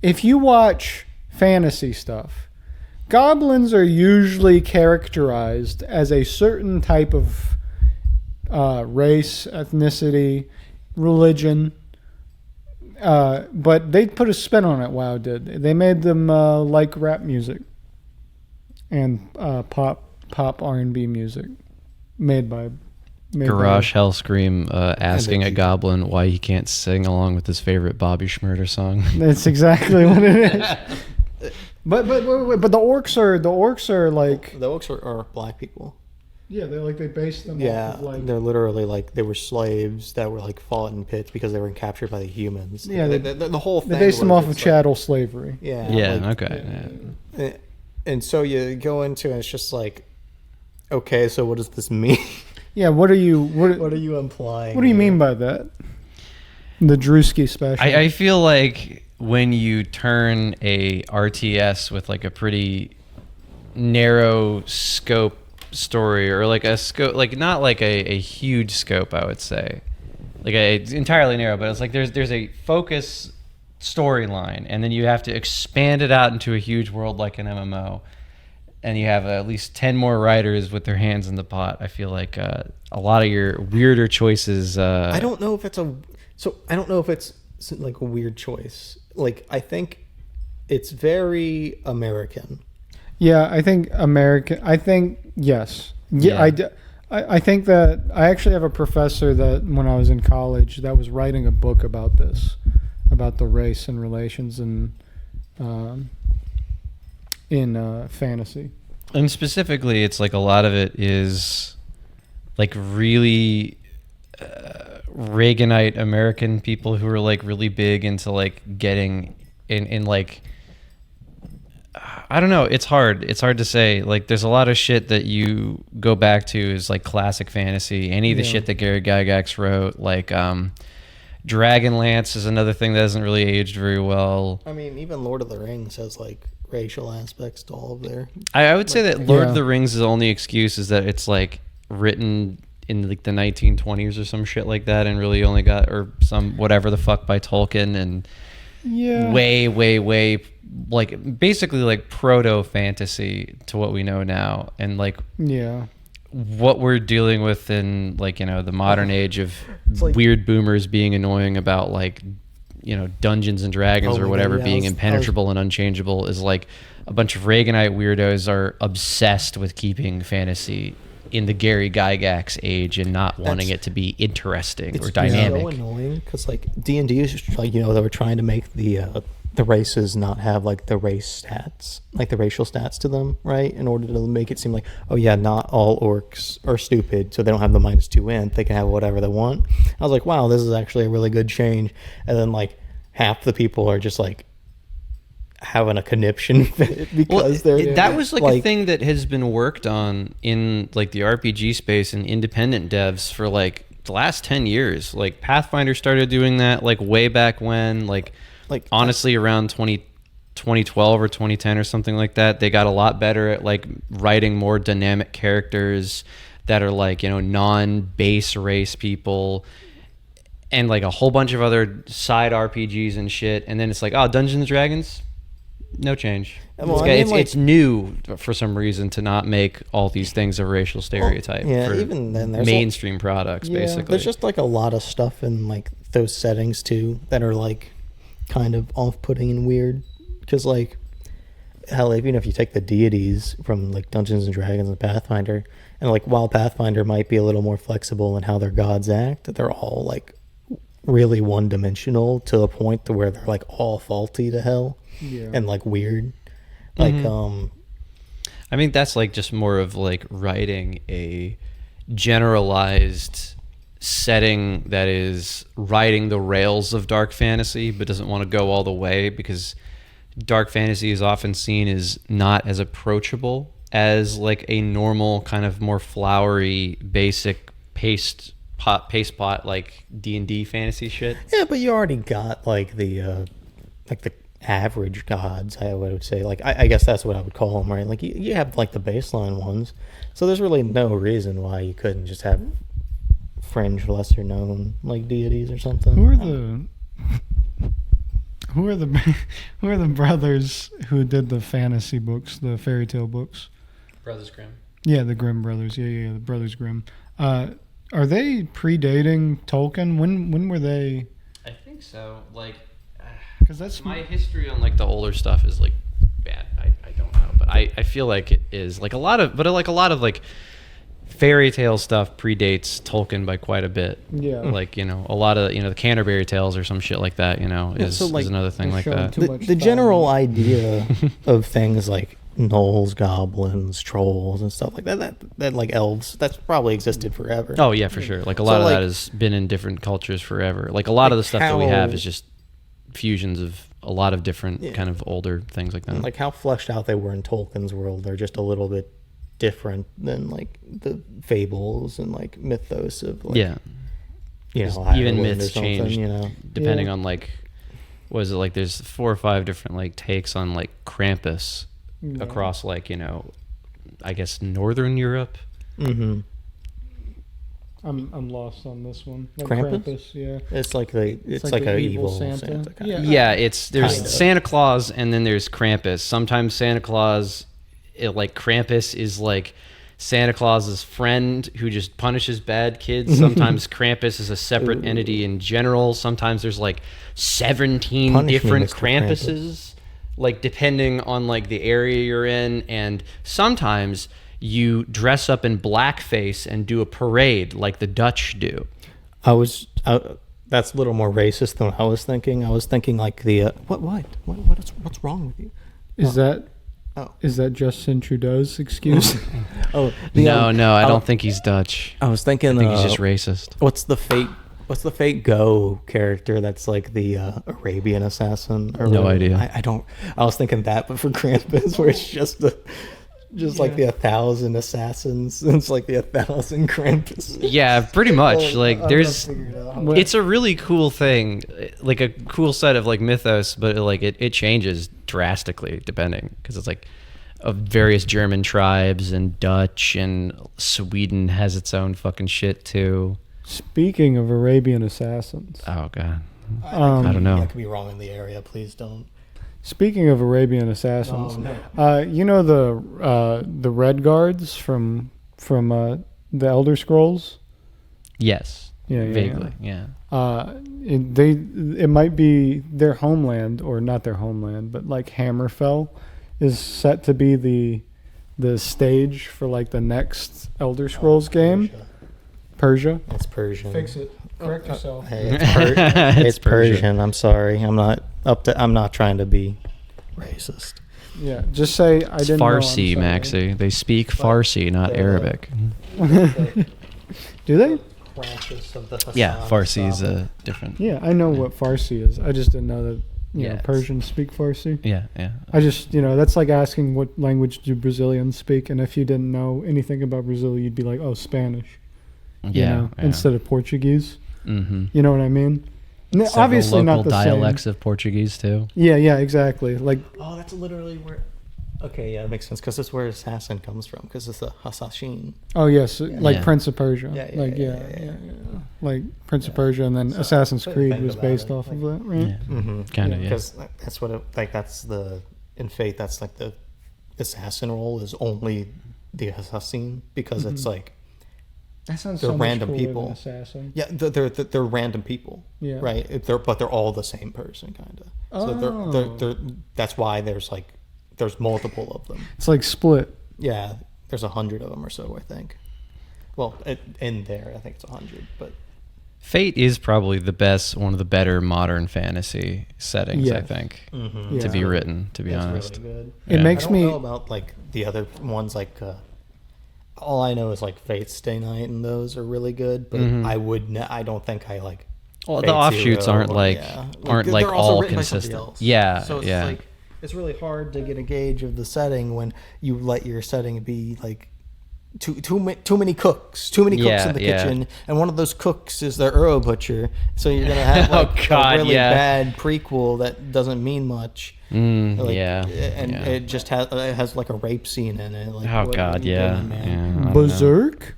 If you watch fantasy stuff, goblins are usually characterized as a certain type of race, ethnicity, religion, but they put a spin on it. WoW did. They made them like rap music and pop R&B music made by Garage Hellscream asking a goblin why he can't sing along with his favorite Bobby Schmurder song. That's exactly what it is. But the orcs are like, the orcs are black people. yeah, they based them Yeah, off of like, they're literally like they were slaves that were like fought in pits because they were captured by the humans. Yeah, the whole thing. they based them was off of just, chattel slavery. Yeah. Yeah, like, okay. Yeah. And so you go into it, and it's just like, okay, so what does this mean? Yeah, what are you implying? What do you mean by that? The Drewski special. I feel like when you turn a RTS with like a pretty narrow scope story, or like a scope, like not like a huge scope, I would say, like it's entirely narrow, but it's like there's a focus storyline, and then you have to expand it out into a huge world like an MMO, and you have at least 10 more writers with their hands in the pot. I feel like a lot of your weirder choices. I don't know if it's like a weird choice. Like, I think it's very American. Yeah, I think American. I think yes. Yeah, Yeah. I think that I actually have a professor that when I was in college that was writing a book about this, about the race and relations in fantasy. And specifically, it's like a lot of it is like really Reaganite American people who are like really big into like getting in like, I don't know. It's hard. It's hard to say. Like, there's a lot of shit that you go back to is like classic fantasy. Any of the shit that Gary Gygax wrote, like Dragonlance is another thing that hasn't really aged very well. I mean, even Lord of the Rings has like racial aspects to all of their. I would say that Lord of Yeah. the Rings' only excuse is that it's like written in like the 1920s or some shit like that, and really only got, or some whatever the fuck by Tolkien, and Yeah. way like basically like proto fantasy to what we know now, and like Yeah. what we're dealing with in like, you know, the modern age of like- weird boomers being annoying about like, you know, Dungeons and Dragons Oh or my whatever God, yeah, being I was- impenetrable and unchangeable is like a bunch of Reaganite weirdos are obsessed with keeping fantasy in the Gary Gygax age and not wanting it to be interesting or dynamic. so annoying because like D&D is just like, you know, they were trying to make the races not have like the race stats, like the racial stats to them, right? In order to make it seem like, oh yeah, not all orcs are stupid, so they don't have the -2 int. They can have whatever they want. I was like, wow, this is actually a really good change. And then like half the people are just like having a conniption fit because they're that was like a thing that has been worked on in like the RPG space and independent devs for like the last 10 years. Like Pathfinder started doing that like way back when, like honestly around 2012 or 2010 or something like that. They got a lot better at like writing more dynamic characters that are like, you know, non-base race people, and like a whole bunch of other side RPGs and shit. And then it's like, oh, Dungeons and Dragons, no change. Well, it's new for some reason to not make all these things a racial stereotype. yeah, for even then, there's mainstream products, basically. There's just like a lot of stuff in like those settings too that are like kind of off-putting and weird. Because like, hell, even if you take the deities from like Dungeons and Dragons and Pathfinder, and like while Pathfinder might be a little more flexible in how their gods act, they're all like really one-dimensional to a point to where they're like all faulty to hell and like weird. Like I mean, that's like just more of like writing a generalized setting that is riding the rails of dark fantasy but doesn't want to go all the way, because dark fantasy is often seen as not as approachable as like a normal kind of more flowery basic paste pot like D&D fantasy shit. Yeah, but you already got like the average gods, I would say. Like I guess that's what I would call them, right? Like you have like the baseline ones, so there's really no reason why you couldn't just have fringe, lesser known like deities or something. Who are the brothers who did the fantasy books, the fairy tale books? Brothers Grimm. Yeah, the Grimm brothers. Yeah, the Brothers Grimm. Are they predating Tolkien? When were they? I think so. Like, because that's my history on like the older stuff is like bad. I don't know, but I feel like it is like a lot of like fairy tale stuff predates Tolkien by quite a bit. Yeah. Like, you know, a lot of, you know, the Canterbury Tales or some shit like that, you know, is another thing like that. The general idea of things like gnolls, goblins, trolls, and stuff like that like elves, that's probably existed forever. Oh yeah, for sure. Like a lot of that has been in different cultures forever. Like a lot of the stuff that we have is just fusions of a lot of different kind of older things like that. Like how fleshed out they were in Tolkien's world, they're just a little bit different than like the fables and like mythos of like, you know, even Ireland myths or something, changed, you know, depending on like, what is it, like there's 4 or 5 different like takes on like Krampus across like, you know, I guess Northern Europe. I'm lost on this one. Like Krampus? Yeah. It's like a evil Santa kind of. Yeah, there's Santa Claus and then there's Krampus. Sometimes Santa Claus, like Krampus is like Santa Claus's friend who just punishes bad kids. Sometimes Krampus is a separate entity in general. Sometimes there's like 17 different Krampuses, like depending on like the area you're in. And sometimes you dress up in blackface and do a parade like the Dutch do. That's a little more racist than I was thinking. I was thinking like the what's wrong with you? Is that Justin Trudeau's excuse? No, I don't think he's Dutch. I was thinking I think he's just racist. What's the Fate Go character that's like the Arabian assassin? Or no idea. I was thinking that, but for Krampus, where it's just like the 1,000 assassins. It's like the 1,000 Krampus. Yeah, pretty much. Like there's, it's a really cool thing, like a cool set of like mythos, but like it changes drastically depending, because it's like of various German tribes and Dutch, and Sweden has its own fucking shit too. Speaking of Arabian assassins. Oh god. I don't know. I could be wrong in the area. Please don't. Speaking of Arabian assassins, you know the Red Guards from the Elder Scrolls? Yes. Yeah, vaguely. Yeah. It might be their homeland, or not their homeland, but like Hammerfell is set to be the stage for like the next Elder Scrolls game. Persia. It's Persian. Fix it. Correct yourself. Hey, it's Persian. I'm sorry. I'm not trying to be racist. Yeah, just say I didn't Farsi, know. Maxie. They speak Farsi, not Arabic. Do they? Of the Yeah, Farsi is different. Yeah, I know what Farsi is. I just didn't know that Yeah, it's- Persians speak Farsi. Yeah, yeah. I just, that's like asking what language do Brazilians speak, and if you didn't know anything about Brazil, you'd be like, oh, Spanish. Yeah, yeah. Instead of Portuguese. Mm-hmm. You know what I mean? Several Obviously local not the dialects same. of Portuguese too. Yeah, exactly. Like, Oh, that's literally where. Okay, yeah, it makes sense because that's where assassin comes from because it's a assassin. oh yes, like Yeah. Prince of Persia. Yeah, Like yeah. like Prince of Yeah. Persia, and then So, Assassin's but Creed think was about based it, off of like- that, right? Yeah, Mm-hmm. kind of. Yeah. Because that's what that's the in Fate. That's like the assassin role is only the assassin because it's like That sounds They're so much random cooler than people. Assassin. yeah they're random people. Yeah. Right. But they're all the same person kind of. So Oh. they're that's why there's multiple of them. It's like Split. Yeah, there's 100 of them or so, I think. Well, in there, I think it's 100, but Fate is probably one of the better modern fantasy settings, I Yes. think, mm-hmm. to be written, to be it's honest. really good. It Yeah. makes I don't me. know about like the other ones. Like all I know is like Fate Stay Night, and those are really good. But Mhm. I don't think I like. Well, Fate the offshoots Zero aren't or- like yeah. aren't they're like also all written by somebody consistent. else. Yeah, So it's yeah. like it's really hard to get a gauge of the setting when you let your setting be like too many cooks in the Yeah, yeah. kitchen, and one of those cooks is the Earl Butcher. So you're gonna have Oh, like God, a really yeah. bad prequel that doesn't mean much. Like, yeah, and yeah. it just has like a rape scene in it. Like, Oh what are God, you yeah, doing, man? yeah. I don't know. Berserk.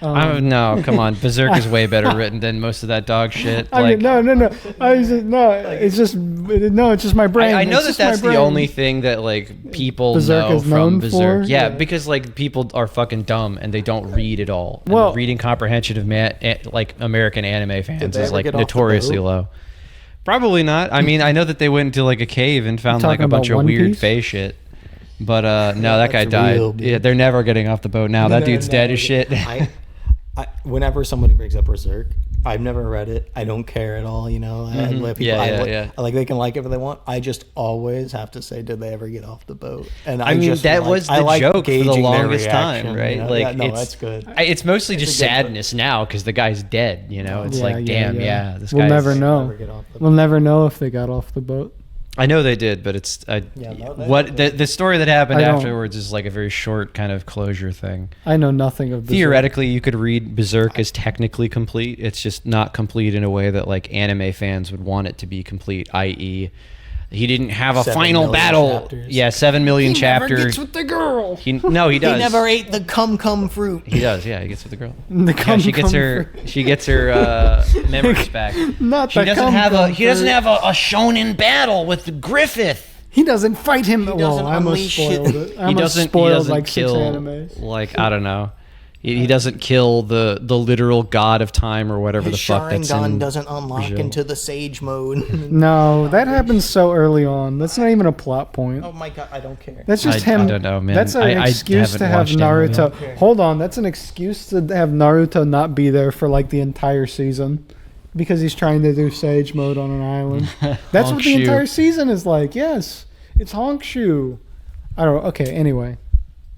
No, come on. Berserk is way better written than most of that dog shit. I Like, mean, no. It's just my brain. I know It's that just my that's the brain. only thing that like people Berserk know is from known Berserk. for? Yeah, Yeah. because like people are fucking dumb and they don't read at all. And Well- the reading comprehension of like American anime fans they is ever like get off the notoriously boat? low. Probably not. I mean, I know that they went into like a cave and found like talking a bunch about of One weird Piece? face shit. But no, that guy that's died. real, dude. Yeah, they're never getting off the boat now. That dude's dead as shit. Whenever somebody brings up Berserk, I've never read it. I don't care at all. I let people. Yeah. I like they can like it if they want. I just always have to say, did they ever get off the boat? And I mean, just that like- was I the like joke for the gauging their longest time, reaction, right? Like, yeah, no, it's, that's good. It's mostly It's just a good- sadness now because the guy's dead. It's Yeah, like, damn, this We'll guy's. never Never know. get off the We'll never know if they got off the boat. I know they did, but it's no, they- what the story that happened I don't- afterwards is like a very short kind of closure thing. I know nothing of Berserk. Theoretically, you could read Berserk as technically complete. It's just not complete in a way that like anime fans would want it to be complete, i.e., he didn't have a 7 final million battle. chapters. Yeah, 7 million chapters. with the girl. He does. He never ate the cum fruit. He does. Yeah, he gets with the girl. The Yeah, cum she gets cum her. fruit. She gets her memories back. Not She the doesn't cum have a. cum He doesn't fruit. have a shonen battle with Griffith. He doesn't fight him. He doesn't I almost unleash spoiled it. it. I He almost doesn't. spoiled He doesn't like kill. 6 animes. Like I don't know. He doesn't kill the literal god of time or whatever His the fuck that's Sharingan in. doesn't unlock Brazil. into the sage mode. No, that happens so early on. That's not even a plot point. Oh my god, I don't care. That's just I him. don't know, man. That's an I excuse haven't to have watched anime. Naruto. Okay. Hold on, that's an excuse to have Naruto not be there for like the entire season because he's trying to do Sage Mode on an island. That's what the Honkshu. entire season is like. Yes, it's Honkshu. I don't. Okay. Anyway,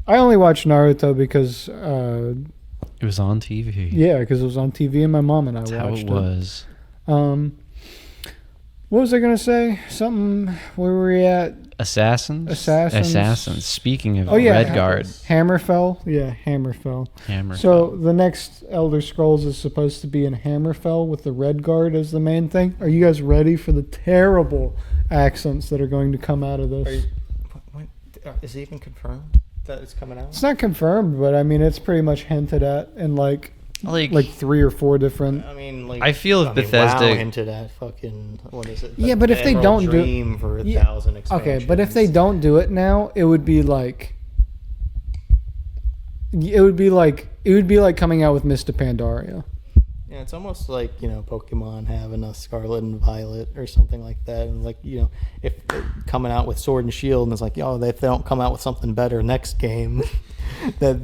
I only watched Naruto because, It was on TV. because it was on TV and my mom and I That's watched how it was. What was I gonna say? Something. Where were we at? Assassins. Assassins. Speaking of Oh yeah, Redguard, Hammerfell. Yeah, Hammerfell. Hammer. So the next Elder Scrolls is supposed to be in Hammerfell with the Redguard as the main thing. Are you guys ready for the terrible accents that are going to come out of Are this? you, is it even confirmed that it's coming out? It's not confirmed, but I mean it's pretty much hinted at in like like 3 or 4 different. I mean, like I feel if Bethesda- WoW hinted at fucking what is it? Yeah, The but if they Emerald don't do- Dream for a Yeah, 1,000 expansions. Okay, but if they don't do it now, it would be like coming out with Mr. Pandaria. Yeah, it's almost like Pokemon having a Scarlet and Violet or something like that, and like if they're coming out with Sword and Shield, and it's like if they don't come out with something better next game, that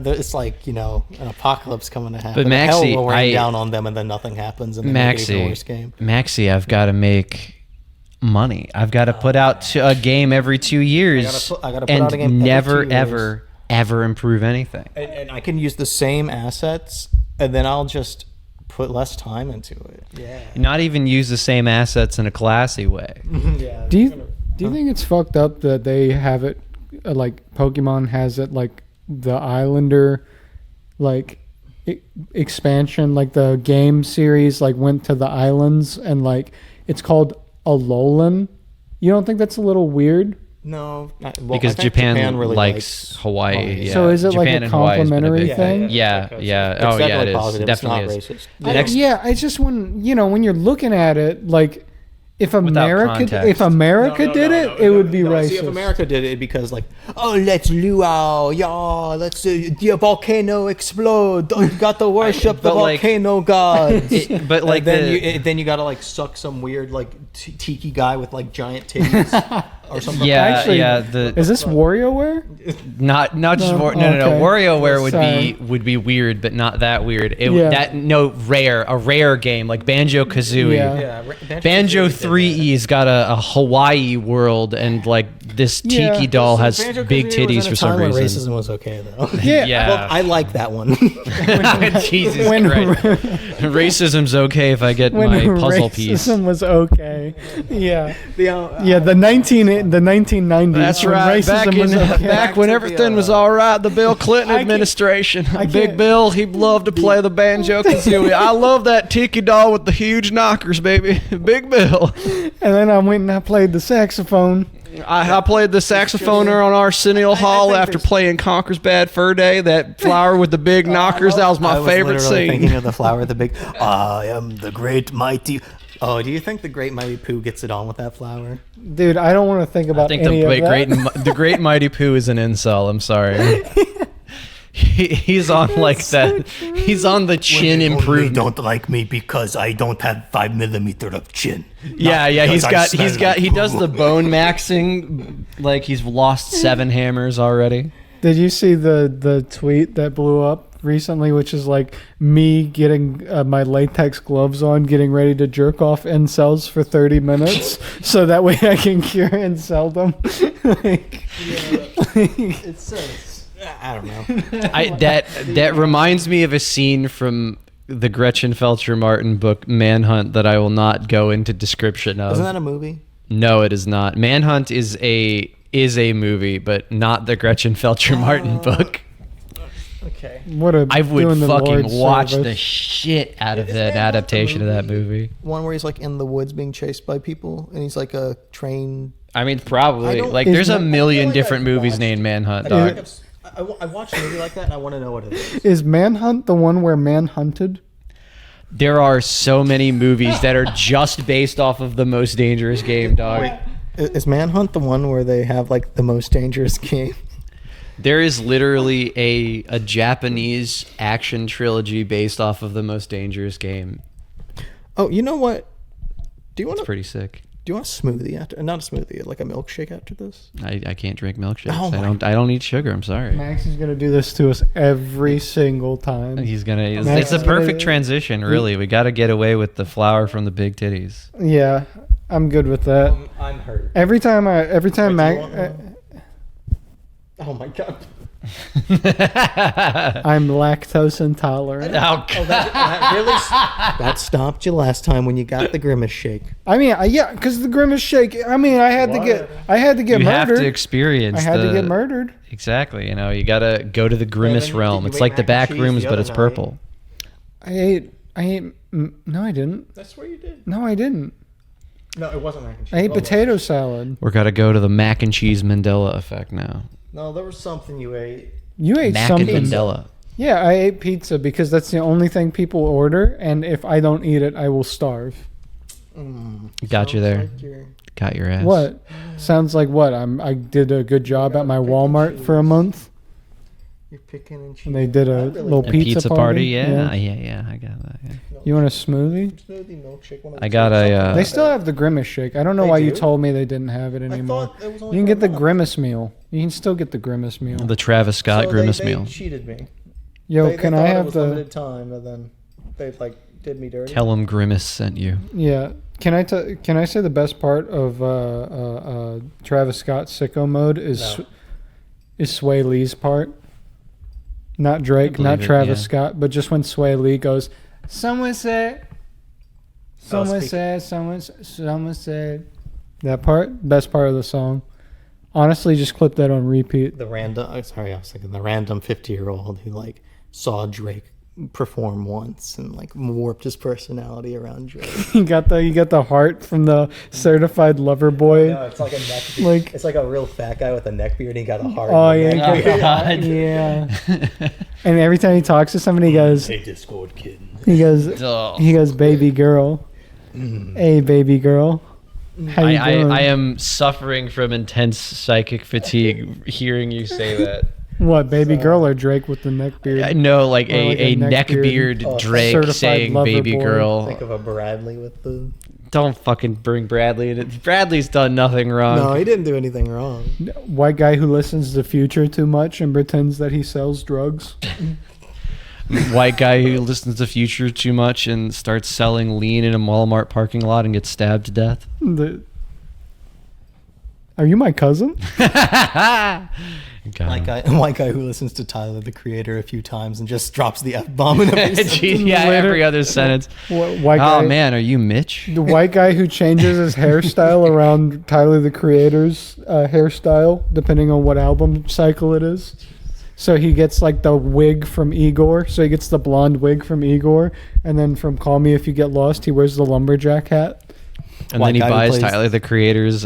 it's like an apocalypse coming to happen. But Hell Maxi, will rain down on them, and then nothing happens, and then they get even worse game. Maxi, I've got to make money. I've got to put out a game every 2 years, I gotta put and out a game every never 2 years. ever improve anything. And I can use the same assets, and then I'll just put less time into it. Yeah. Not even use the same assets in a classy way. Yeah. Do you think it's fucked up that they have it like Pokemon has it like the Islander like expansion, like the game series like went to the islands and like it's called Alolan? You don't think that's a little weird? No, Because Japan really likes Hawaii. Yeah. So is it Japan like a and Hawaii has been complimentary big thing? Yeah. Oh, yeah, it is. Positive. Definitely it's not is. racist. Yeah, I just when when you're looking at it, like if Without America context. did it would be racist. See, if America did it, because like, oh, let's luau, yeah, let's the volcano explode. Oh, you got to worship the But, like, volcano gods. But like then you gotta like suck some weird like tiki guy with like giant titties or something. Yeah, Actually, yeah. Is this WarioWare? Not just No, no. okay. WarioWare Sorry. would be weird, but not that weird. A rare game like Banjo Kazooie. Yeah. Banjo 3E's got a Hawaii world, and like this tiki doll has big titties for some reason. Racism was okay though. Yeah. Yeah. Well, I like that one. Jesus When- Christ. Racism's okay if I get When my puzzle piece. racism was okay. Yeah. the The 1990s. That's when right. Racism was okay. Back when to everything the, was all right, the Bill Clinton can't- administration. I Big can't- Bill, he loved to play the banjo kazooie. I love that tiki doll with the huge knockers, baby. Big Bill. And then I went and I played the saxophone. I played the saxophoner on Arsenio Hall after playing Conker's Bad Fur Day. That flower with the big knockers, that was my favorite scene. Thinking of the flower, the big. I am the great mighty. Oh, do you think the great mighty Pooh gets it on with that flower? Dude, I don't want to think about I think any of that. the great mighty Pooh is an incel. I'm sorry. He's on like that. He's on the chin improvement. Don't like me because I don't have 5mm of chin. Yeah. He does the bone maxing like he's lost 7 hammers already. Did you see the tweet that blew up recently, which is like me getting my latex gloves on, getting ready to jerk off incels for 30 minutes so that way I can cure inceldom? It says. I don't know. That reminds me of a scene from the Gretchen Felcher Martin book Manhunt that I will not go into description of. Isn't that a movie? No, it is not. Manhunt is a movie, but not the Gretchen Felcher Martin book. Okay. I would doing the fucking Lord's watch service. the shit out of Is that Manhunt the adaptation of that movie? movie. One where he's like in the woods being chased by people, and he's like a train. I mean, probably. I don't- Like, Is there's a Man- million I feel like different I've movies watched- named Manhunt, I feel dog. like I watched a movie like that, and I want to know what it is. Is Manhunt the one where man hunted? There are so many movies that are just based off of The Most Dangerous Game, dog. Wait, is Manhunt the one where they have like the most dangerous game? There is literally a Japanese action trilogy based off of The Most Dangerous Game. Oh, you know what? Do you want It's to? pretty sick. Do you want a smoothie after? Not a smoothie, like a milkshake after this. I can't drink milkshakes. Oh my I don't eat sugar. I'm sorry. Max is gonna do this to us every single time. He's gonna. Max It's a is gonna- perfect transition, really. We got to get away with the flower from the big titties. Yeah, I'm good with that. I'm hurt. Every time Wait, do you Max, want Oh my god. I'm lactose intolerant. Oh, That really. That stopped you last time when you got the grimace shake. I mean, yeah, because the grimace shake. I mean, I had to get you have murdered. to experience. I had to get murdered. Exactly. You know, you gotta go to the grimace then realm. you It's ate like the mac and back cheese rooms, the but other it's night. purple. I ate. No, I didn't. That's what you did. No, I didn't. No, it wasn't mac and cheese. I ate potato salad. We're gotta go to the mac and cheese Mandela effect now. No, there was something you ate. You ate Mac and something. Mandela. Yeah, I ate pizza because that's the only thing people order, and if I don't eat it, I will starve. Got you Sounds there. like you're- Got your ass. What? Sounds like what? I did a good job at my Walmart for a month, You're picking and choosing. and they did a little A pizza, party? Yeah, I got that. Yeah. You want a smoothie? Smoothie, milkshake. One of I the got two. a. They still have the Grimace shake. I don't know They why you do? told me they didn't have it I anymore. thought it was You only can for get a the month. Grimace meal. You can still get the Grimace meal. The Travis Scott So Grimace they meal. cheated me. Yo, They can thought I it have was the? limited time, and then they like did me dirty. Tell him Grimace sent you. Yeah. Can I say the best part of Travis Scott's Sicko Mode No. is Sway Lee's part? Not Drake, believe not it, Travis yeah. Scott, but just when Sway Lee goes, Someone said. Someone speak- said. Someone said. That part, best part of the song. Honestly, just clip that on repeat. I was thinking the random 50-year-old who like saw Drake perform once and like warped his personality around Drake. You got the heart from the certified lover boy. No, it's like a neck beard. Like- It's like a real fat guy with a neck beard. And he got a heart. Oh in the yeah, neck God. yeah. And every time he talks to somebody, he goes, Hey, Discord kid. Duh. he goes, baby girl, hey baby girl, how you doing? I am suffering from intense psychic fatigue hearing you say that. What, baby girl or Drake with the neck beard? I know, like Or like a a neck neckbeard beard. Drake Certified saying lover baby boy. girl. Think of a Bradley with the. Don't fucking bring Bradley in it. Bradley's done nothing wrong. No, he didn't do anything wrong. White guy who listens to Future too much and pretends that he sells drugs. White guy who listens to Future too much and starts selling lean in a Walmart parking lot and gets stabbed to death. Are you my cousin? God. White guy who listens to Tyler the Creator a few times and just drops the F-bomb in every sentence. Gee, yeah, every other sentence. White guy, Oh man, are you Mitch? the white guy who changes his hairstyle around Tyler the Creator's hairstyle, depending on what album cycle it is. So he gets like the wig from Igor. So he gets the blonde wig from Igor. And then from Call Me If You Get Lost, he wears the lumberjack hat. And White then he guy who buys plays- Tyler the Creator's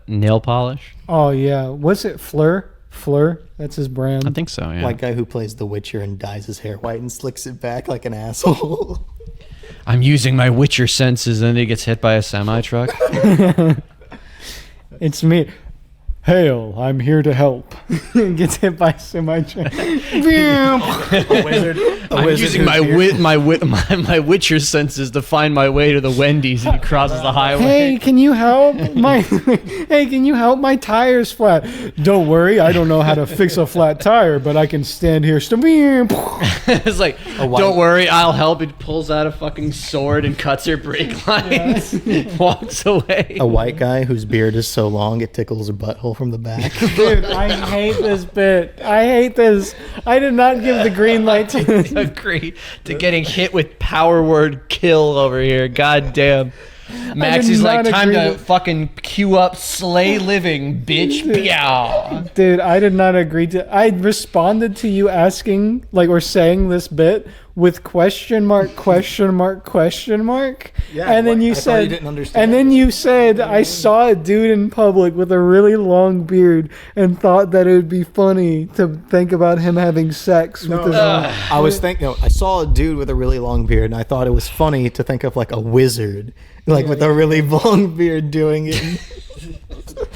nail polish. Oh, yeah. What's it? Fleur? Fleur? That's his brand. I think so. Yeah. White guy who plays The Witcher and dyes his hair white and slicks it back like an asshole. I'm using my Witcher senses, and then he gets hit by a semi truck. It's me. Hail, I'm here to help. Gets hit by a semi-truck. A wizard. I'm using my Witcher senses to find my way to the Wendy's, and he crosses the highway. Hey, can you help? My tire's flat. Don't worry, I don't know how to fix a flat tire, but I can stand here. It's like, don't worry, I'll help. It pulls out a fucking sword and cuts her brake lines. Walks away. A white guy whose beard is so long it tickles a butthole from the back. Dude, I hate this bit. I hate this. I did not give the green light to this. Agree to getting hit with power word kill over here. God damn. Maxie's like, not time agree to with- fucking queue up Slay Living, bitch. Meow. Dude, I did not agree to. I responded to you asking, like, or saying this bit with question mark. Yeah, and then I you thought said, you didn't understand. and then you said, I saw a dude in public with a really long beard and thought that it would be funny to think about him having sex with his own. I was thinking, I saw a dude with a really long beard, and I thought it was funny to think of like a wizard, like with a really long beard doing it.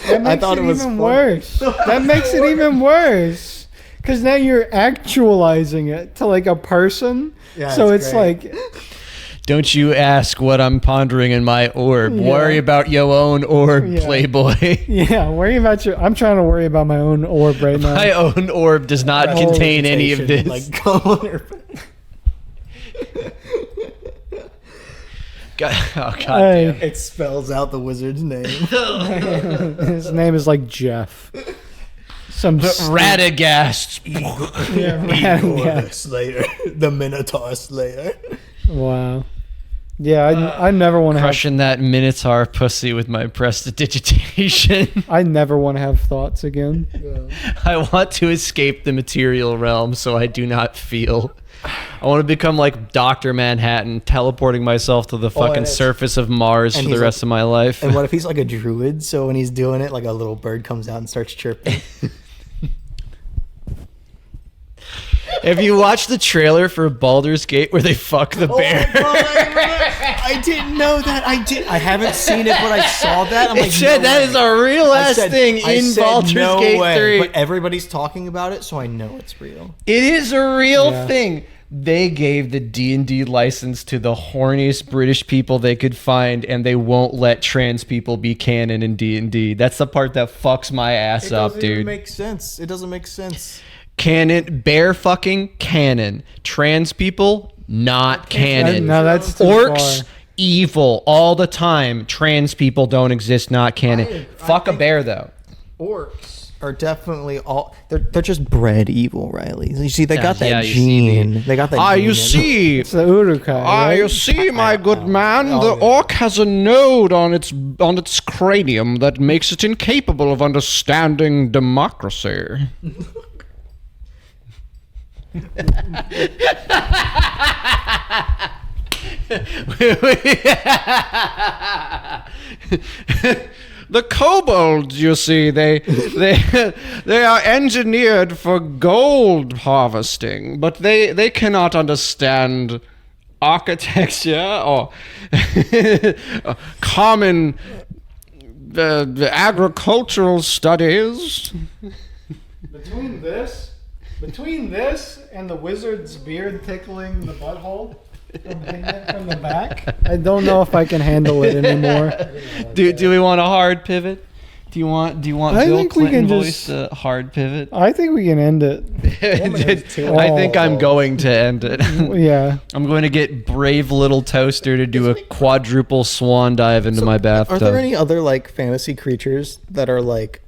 That makes I thought it it was even funny. worse. That makes it even worse. Because now you're actualizing it to like a person. Yeah, so it's it's great. like, Don't you ask what I'm pondering in my orb. Yeah. Worry about your own orb, Yeah. Playboy. yeah, worry about your. I'm trying to worry about my own orb right now. My own orb does not Right. contain any of this. Like, come on her. God, oh, God Hey, damn. It spells out the wizard's name. his name is like Jeff. Some Radagast. yeah. Slayer, the Minotaur Slayer. Wow. Yeah, I never want to have. Crushing that Minotaur pussy with my prestidigitation. I never want to have thoughts again. I want to escape the material realm so I do not feel. I want to become like Dr. Manhattan, teleporting myself to the fucking and- surface of Mars and for the he's rest like- of my life. And what if he's like a druid? So when he's doing it, like a little bird comes out and starts chirping. Have you watched the trailer for Baldur's Gate where they fuck the bear? I didn't know that. I haven't seen it, but I saw that. I'm It like, said no that way. is a real I ass said- thing I in said Baldur's no Gate way, 3. But everybody's talking about it, so I know it's real. It is a real Yeah. thing. They gave the D&D license to the horniest British people they could find, and they won't let trans people be canon in D&D. That's the part that fucks my ass up, It doesn't dude. make sense. It doesn't make sense. Canon, bear fucking canon. Trans people, not canon. No, that's too Orcs, far. evil all the time. Trans people don't exist, not canon. Fuck a bear, though. Orcs are definitely all they're just bred evil, Riley. You see, they got that yeah, gene. They got that. You gene. see, It's the Urukai, right? you see, my good man, the orc has a node on its cranium that makes it incapable of understanding democracy. The kobolds, you see, they are engineered for gold harvesting, but they cannot understand architecture or common agricultural studies. Between this and the wizard's beard tickling the butthole from the back, I don't know if I can handle it anymore. Do we want a hard pivot? Do you want I Bill think we Clinton can voice a hard pivot? I think we can end it. I think I'm going to end it. Yeah. I'm going to get brave little toaster to do a quadruple swan dive into my bathtub. Are there any other like fantasy creatures that are like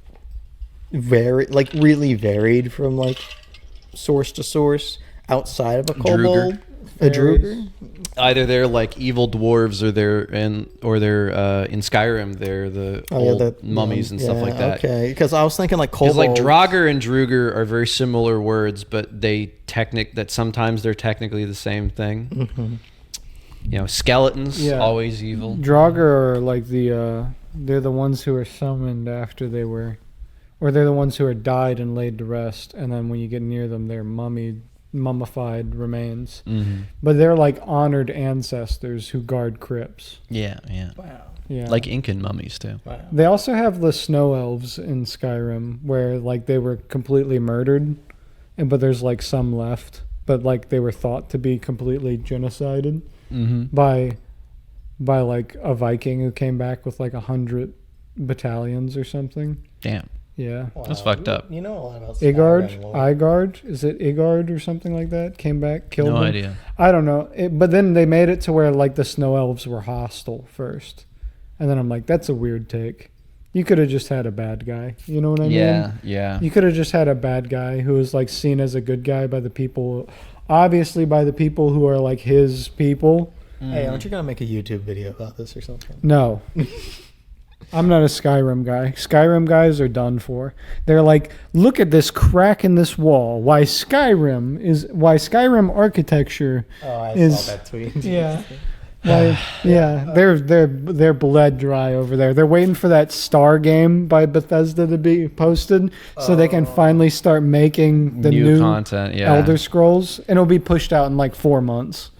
really varied from like source to source outside of a kobold? A Druger? Either they're like evil dwarves, or they're in Skyrim. They're the old mummies and stuff like that. Okay, because I was thinking like kobold. Because like Draugr and Druger are very similar words, but sometimes they're technically the same thing. Mm-hmm. You know, skeletons always evil. Draugr are like they're the ones who are summoned after they were, or they're the ones who are died and laid to rest, and then when you get near them, they're mummified remains. Mm-hmm. But they're like honored ancestors who guard crypts. Yeah. Wow. Yeah. Like Incan mummies too. Wow. They also have the snow elves in Skyrim, where like they were completely murdered, but there's like some left, but like they were thought to be completely genocided by like a Viking who came back with like 100 battalions or something. Damn. Yeah. Wow. That's fucked up. You know a lot about Igard, is it Igard or something like that? Came back, killed No him. idea. I don't know. But then they made it to where like the snow elves were hostile first. And then I'm like, that's a weird take. You could have just had a bad guy. You know what I mean? Yeah. You could have just had a bad guy who was like seen as a good guy by the people, obviously by the people who are like his people. Hey, aren't you gonna make a YouTube video about this or something? No. I'm not a Skyrim guy. Skyrim guys are done for. They're like, look at this crack in this wall. Why Skyrim architecture is. Saw that tweet. Yeah. They're bled dry over there. They're waiting for that Star game by Bethesda to be posted so they can finally start making the new content, yeah. Elder Scrolls, and it'll be pushed out in like 4 months.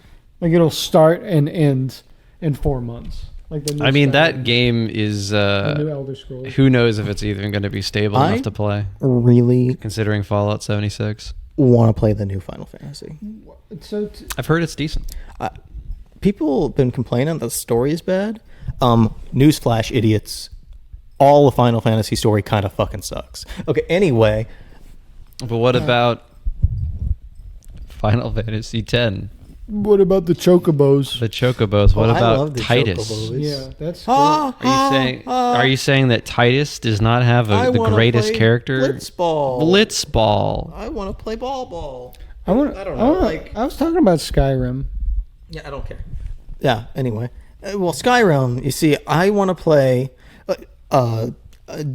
Like it'll start and end in 4 months. Like the new I mean, Skyrim, that game is the new Elder Scrolls. who knows if it's even going to be stable enough to play, Really considering Fallout 76. want to play the new Final Fantasy. So I've heard it's decent. People have been complaining that the story is bad. Newsflash, idiots. All the Final Fantasy story kind of fucking sucks. Okay, anyway. But what about Final Fantasy X? what about the Chocobos? The Chocobos. What I love about the Titus? Chocobos. Yeah, that's Are you saying that Titus does not have the greatest character? Blitzball. I want to play Ball. I don't know. I was talking about Skyrim. Yeah, I don't care. Yeah, anyway. Well, Skyrim, you see, I want to play a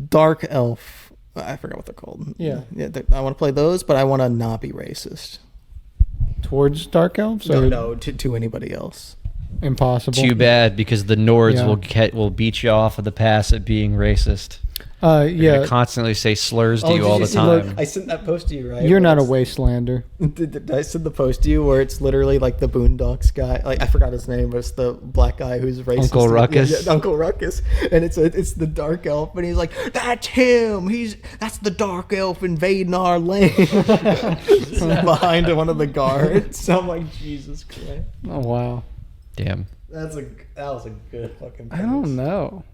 Dark Elf. I forgot what they're called. Yeah. I want to play those, but I want to not be racist. Towards Dark Elves? No, to anybody else. Impossible. Too bad, because the Nords Yeah. will beat you off of the pass at being racist. Yeah. They constantly say slurs to you all the time. I sent that post to you, right? You're not a wastelander. Did I send the post to you where it's literally like the Boondocks guy? Like I forgot his name, but it's the black guy who's racist. Uncle Ruckus. Yeah, Uncle Ruckus, and it's the dark elf, and he's like, "That's him. That's the dark elf invading our land." Behind one of the guards. So I'm like, Jesus Christ. Oh, wow. Damn. That was a good fucking. I don't know.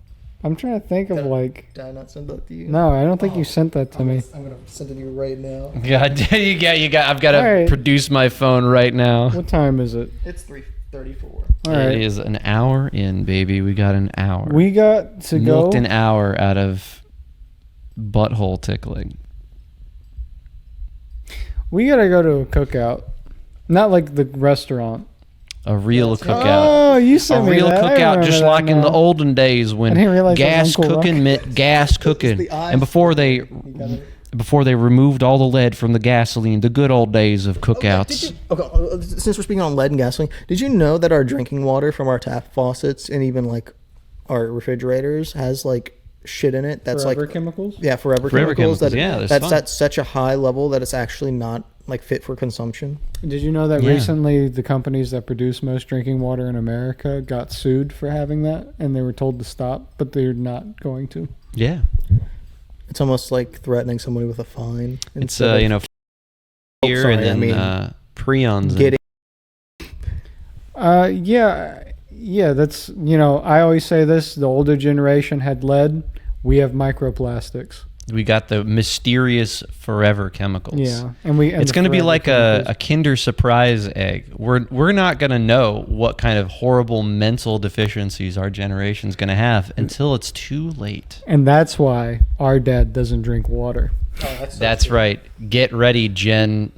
I'm trying to think of like. Did I not send that to you? No, I don't think you sent that to me. I'm gonna send it to you right now. God, you got. I've got to Alright. produce my phone right now. What time is it? It's 3:34. All It right. is an hour in, baby. We got an hour. We got to go. Milked an hour out of butthole tickling. We gotta go to a cookout, not like the restaurant. A real cookout. Oh, you A sent me real that. I cookout, remember just that like in the now. olden days when I didn't realize that gas was Uncle cooking meant gas cooking, the eyes and before they together. removed all the lead from the gasoline, the good old days of cookouts. Since we're speaking on lead and gasoline, did you know that our drinking water from our tap faucets and even like our refrigerators has like shit in it that's Forever like chemicals. yeah, forever Forever chemicals, chemicals, yeah, there's that's fun. at such a high level that it's actually not like fit for consumption. Did you know that Yeah. recently the companies that produce most drinking water in America got sued for having that, and they were told to stop, but they're not going to. Yeah, It's almost like threatening somebody with a fine. it's instead of you know, here sorry, and then I mean, prions. getting Yeah, that's, I always say this, the older generation had lead, we have microplastics. We got the mysterious forever chemicals. Yeah, It's going to be like a Kinder Surprise egg. We're not going to know what kind of horrible mental deficiencies our generation's going to have until it's too late. and that's why our dad doesn't drink water. That's right. Get ready, Gen.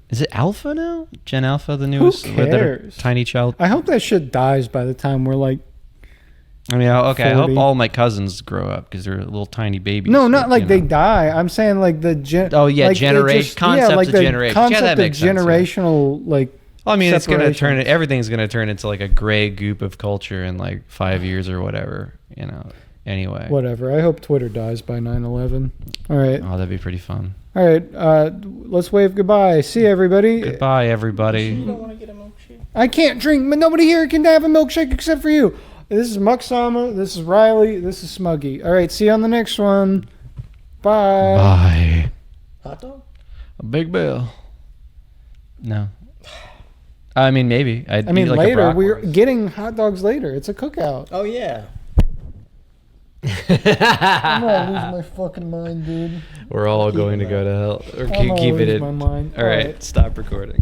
Is it Alpha now? Gen Alpha, the newest? Who that are cares? tiny child. I hope that shit dies by the time we're like, I mean, okay. I hope 40. all my cousins grow up because they're little tiny babies. no, not but, like you they know. die. I'm saying like the Oh, yeah, like, it generation- just- concept like of the generation. Yeah, concept that of makes sense, yeah. generational like. I mean, it's gonna separation. turn. Everything's gonna turn into like a gray goop of culture in like 5 years or whatever. Anyway. Whatever. I hope Twitter dies by 9/11. All right. Oh, that'd be pretty fun. All right. Let's wave goodbye. See you, everybody. Goodbye, everybody. I can't drink, but nobody here can have a milkshake except for you. This is Muksama. This is Riley. This is Smuggy. All right. See you on the next one. Bye. Bye. hot dog. A big bill. No. I mean, maybe. I mean, like later. We're getting hot dogs later. It's a cookout. Oh yeah. I'm gonna lose my fucking mind, dude. We're all going to go to hell. Or I'm gonna keep it lose in. my mind. All right. Stop recording.